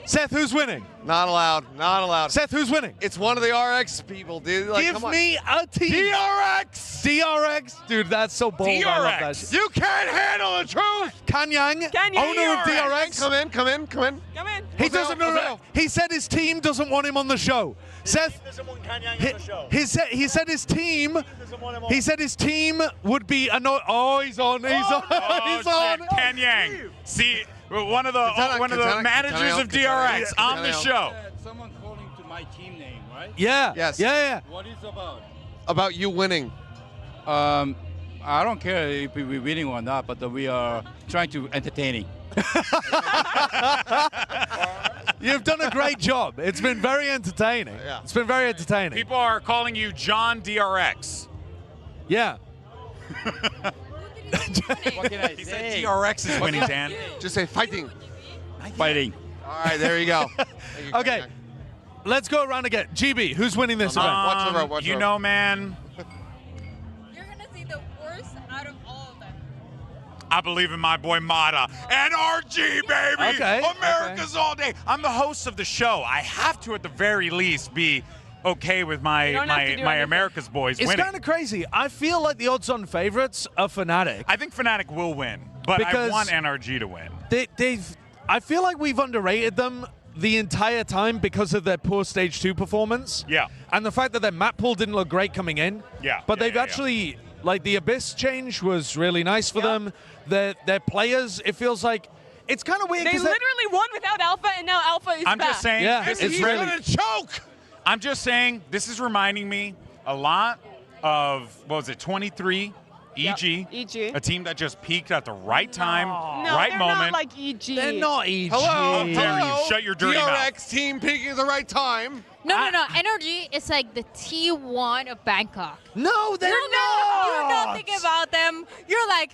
Seth, who's winning? Not allowed. Not allowed. Seth, who's winning? It's one of the RX people, dude. Like, Give come on. me a team. DRX. DRX. Dude, that's so bold. I love that. DRX. You can't handle the truth. Kanyang, Kanyang. owner of DRX. Come in. Come in. Come in. Come in. He Ozell, doesn't know. Ozell. He said his team doesn't want him on the show. Seth, he said his team. He said his team would be oh, he's on. He's on. He's on. Ken Yang. See, one of the Katana, managers of DRX on the show. Someone calling to my team name, right? Yeah. Yes. Yeah. What is about? About you winning. I don't care if we're winning or not, but we are trying to entertaining. You've done a great job. It's been very entertaining. Yeah. It's been very entertaining. People are calling you John DRX. Yeah. What can I He said say? DRX is winning, Dan. Just say fighting. Fighting. All right, there you go. Okay. Let's go around again. GB, who's winning this event? Watch the road, watch the You road. know, man, You're gonna see the worst out of all of them. I believe in my boy Mata. NRG, baby! Okay, America's all day. I'm the host of the show. I have to, at the very least, be okay with You my don't have to do anything. America's boys It's winning. kind of crazy. I feel like the odds-on favorites are Fnatic. I think Fnatic will win, but Because I want NRG to win. I feel like we've underrated them the entire time because of their poor Stage 2 performance. Yeah. And the fact that their map pool didn't look great coming in. Yeah, But yeah, they've yeah, actually, like, the Abyss change was really nice for them. Their players, it feels like, it's kind of weird They because literally won without Alpha, and now Alpha is I'm back. just saying, Yeah, this it's is really- gonna choke. I'm just saying, this is reminding me a lot of, what was it, 23 EG. EG. A team that just peaked at the right time, No, right they're moment. not like EG. they're not EG. How dare you? Shut your dirty mouth. DRX team peaking at the right time. No. Energy is like the T1 of Bangkok. No, they're You're not thinking about them. You're like,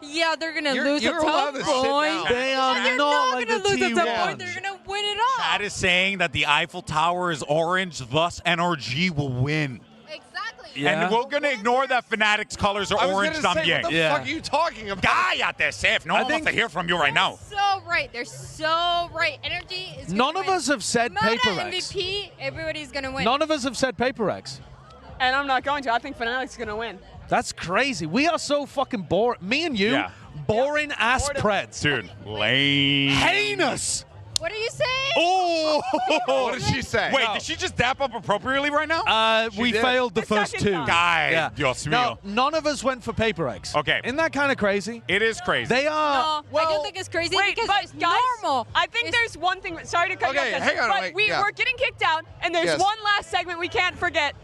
yeah, they're gonna lose you're at allowed some to sit point. down. They are They're not not like gonna the lose at some T1. point. They're gonna win it all. Chad is saying that the Eiffel Tower is orange, thus NRG will win. Exactly. Yeah. And we're going to ignore that Fnatic's colors are I was orange gonna say, también. what the fuck are you talking about? Guy out there safe. No one wants to hear from you right now. So right. They're so right. Energy is None gonna of us have said Meta Paper X. MVP, everybody's going to win. None of us have said Paper X. And I'm not going to. I think Fnatic's going to win. That's crazy. We are so fucking boring. Me and you, boring ass preds. Dude, lame. Heinous. What are you saying? Oh! What did she say? Wait, did she just dap up appropriately right now? We failed the first two. Guy, Dios No, mío. none of us went for Paper X. Okay. Isn't that kind of crazy? It is crazy. They are. No, I don't think it's crazy Wait, because but it's guys, normal. I think there's one thing. Sorry to cut you off, guys, hang on, but wait, we're getting kicked out, and there's Yes. one last segment we can't forget.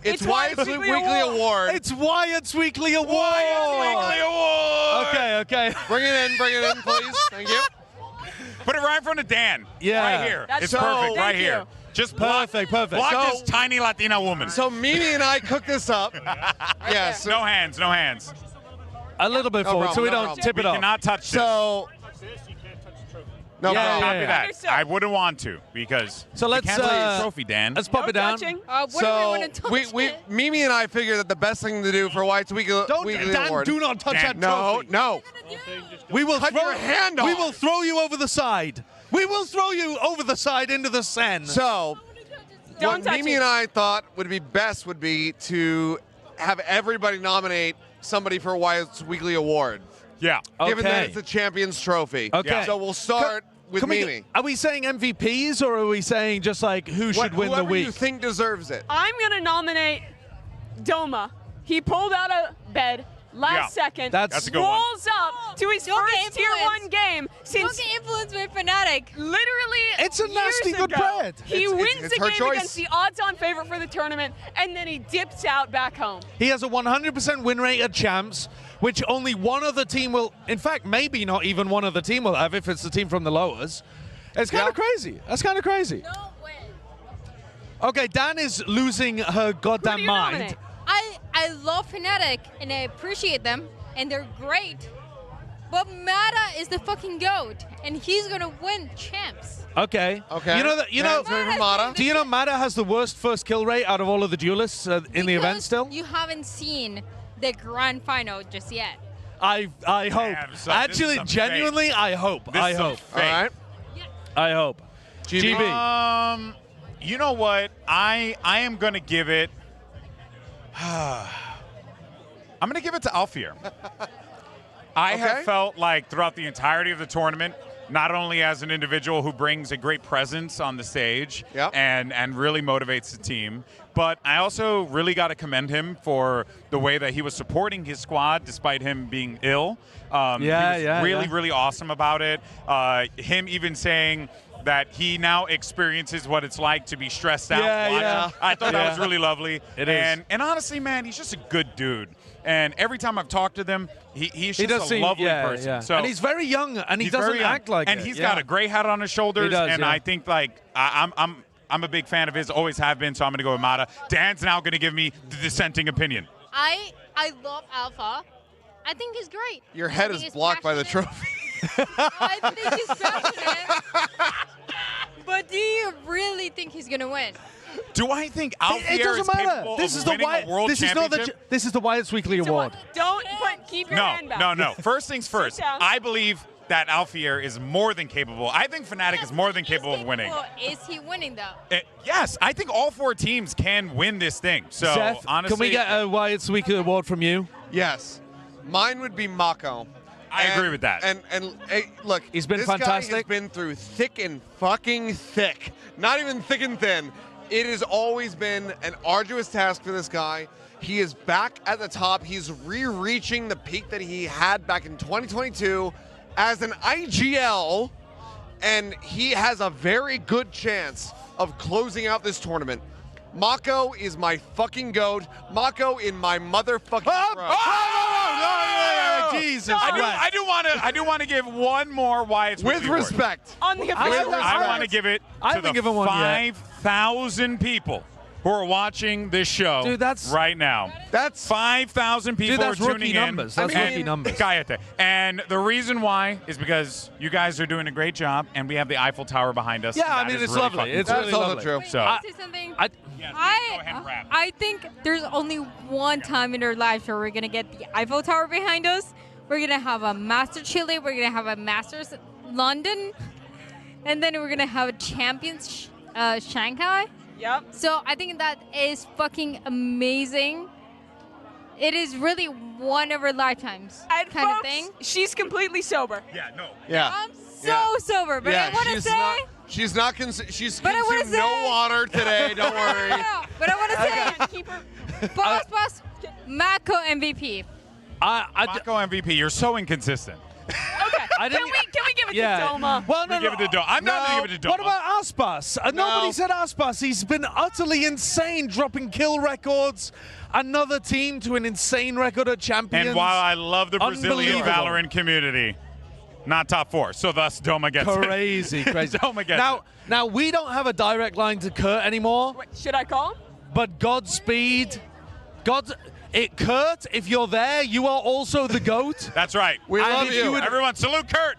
It's Wyatt's Weekly Award. It's Wyatt's Weekly Award. Wyatt's Weekly Award. Okay. Bring it in, please. Thank you. Put it right in front of Dan. Yeah. Right here. That's It's so- perfect. thank Right you. here. Just Perfect. block So- this tiny Latina woman. So Mimi and I cooked this up. Yes. No hands. No hands. A little bit No forward, problem, so we no don't problem. tip it We off. cannot touch this. So. No Yeah, problem. Copy that. Understood. I wouldn't want to because So let's, you can't take the trophy, Dan. Let's pop No it down. touching. What do we So want to touch it? Mimi and I figured that the best thing to do for Wyatt's Weekly Dan, Award. do not touch that No, trophy. no. We will Cut throw your hand We off. will throw you over the side. We will throw you over the side into the Seine. So, Don't what touch Mimi it. and I thought would be best would be to have everybody nominate somebody for Wyatt's Weekly Award, Yeah. given that Okay. it's a Champions Trophy. Okay. So we'll start with Mimi. Are we saying MVPs or are we saying just like who should win the Whoever week? you think deserves it. I'm going to nominate Doma. He pulled out of bed last second. That's a good one. rolls up to his Don't get first Tier influenced. 1 game Don't since get influenced by Fnatic. literally It's a nasty years good ago. bread. He It's wins the her game choice. against the odds-on favorite for the tournament, and then he dips out back home. He has a 100% win rate at champs, which only one other team will, in fact, maybe not even one other team will have if it's the team from the lowers. It's kind of crazy. That's kind of crazy. No way. Okay, Dan is losing her goddamn you mind. nominate? I love Fnatic and I appreciate them and they're great. But Mata is the fucking GOAT and he's gonna win champs. Okay. Okay. You know that. You know. Dan's voting for Mata. Do you know Mata has the worst first kill rate out of all of the duelists in the event Because still? You haven't seen the grand final just yet. I hope. Damn, son, this Actually, is some genuinely, fake. I hope. This I is some hope. fake. All right. I hope. GB. You know what? I am gonna give it. I'm gonna give it to Alfier. I have Okay. felt like throughout the entirety of the tournament, not only as an individual who brings a great presence on the stage Yep. and really motivates the team, but I also really got to commend him for the way that he was supporting his squad despite him being ill. He was really awesome about it. Him even saying that he now experiences what it's like to be stressed out. watching. I thought that was really lovely. It is. And honestly, man, he's just a good dude. And every time I've talked to them, he's He just does a seem lovely yeah. person. So and he's very young, and he he's doesn't very young. act like and it. he's yeah. got a gray hat on his shoulders. He does, and yeah. I think like I'm a big fan of his, always have been. So I'm gonna go with Mata. Dan's now gonna give me the dissenting opinion. I love Alpha. I think he's great. Your I head think is he's blocked by the passionate. trophy. I think he's passionate. But do you really think he's gonna win? Do I think Alfier It doesn't is matter. capable This of is the winning Wyatt. a world This is not championship? the. This is the Wyatt's Weekly Award. Don't keep your hand back. No. First things first. down. I believe that Alfier is more than capable. I think Fnatic is more than capable of winning. Is he winning though? Yes, I think all four teams can win this thing. So Seth, honestly, can we get a Wyatt's Weekly Award from you? Yes. Mine would be Mako. I agree with that. And hey, look, He's been this fantastic. guy has been through thick and fucking thick. Not even thick and thin. It has always been an arduous task for this guy. He is back at the top. He's re-reaching the peak that he had back in 2022 as an IGL, and he has a very good chance of closing out this tournament. Mako is my fucking goat. Mako in my motherfucking throat. Jesus I do want to give one more Wyatt's With Weekly Award. respect. On the official I want to give it I to haven't the given one yet. 5,000 people who are watching this show Dude, that's right now. That's 5,000 people Dude, that's are tuning rookie in. numbers. That's rookie numbers. Cállate. And the reason why is because you guys are doing a great job, and we have the Eiffel Tower behind us. Yeah, and I that mean, is it's really lovely. fucking It's cool. really That's also lovely. true. Wait, So- can I say something? I think there's only one time in our lives where we're gonna get the Eiffel Tower behind us. We're gonna have a Master Chile. We're gonna have a Masters London, and then we're gonna have a Champions Shanghai. Yep. So I think that is fucking amazing. It is really one of our lifetimes And kind folks, of thing. She's completely sober. Yeah, no. Yeah. I'm so sober, but I want to she's say. not. She's not. She's But I wanna consumed no say- water today. Don't worry. No, but I want to say, Keep her. boss, Mako MVP. Mako MVP, you're so inconsistent. Okay. Can we give it to Doma? Well, no, Give it to Doma. I'm not going to give it to Doma. What about Aspas? Nobody said Aspas. He's been utterly insane, dropping kill records. Another team to an insane record at Champions. And while I love the Brazilian Unbelievable. Valorant community, not top 4. So thus Doma gets Crazy, it. crazy. Doma gets it. Now, we don't have a direct line to Kurt anymore. Wait, should I call him? But Godspeed. Kurt, if you're there, you are also the GOAT. That's right. We And love if you. Everyone, salute Kurt.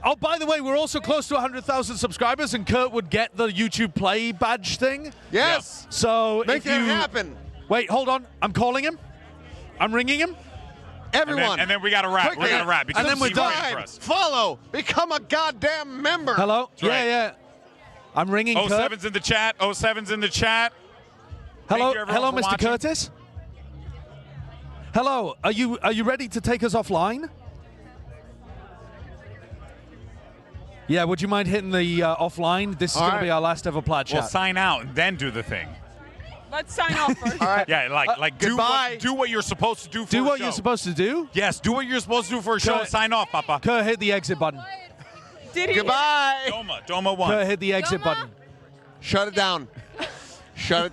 Oh, by the way, we're also close to 100,000 subscribers, and Kurt would get the YouTube Play badge thing. Yes. So Make if that you happen. Wait, hold on. I'm calling him. I'm ringing him. Everyone. And then we got to wrap. Quickly. We got to wrap. Because And then we're he's done. waiting for us. Follow. Become a goddamn member. Hello? That's right. Yeah. I'm ringing Kurt. 07's in the chat. 07's in the chat. Hello, Thank you, everyone, for Mr. watching. Curtis. Hello, are you ready to take us offline? Yeah, would you mind hitting the offline? This is going to be our last ever Plat Chat. We'll sign out and then do the thing. Let's sign off first. All right. Yeah, like do what you're supposed to do for Do a what show. you're supposed to do? Yes, do what you're supposed to do for a show. Kurt- Sign off, Papa. Kurt, hit the exit button. Did he? Goodbye. Doma won. Kurt, hit the exit Doma? button. Shut it down. Shut it down.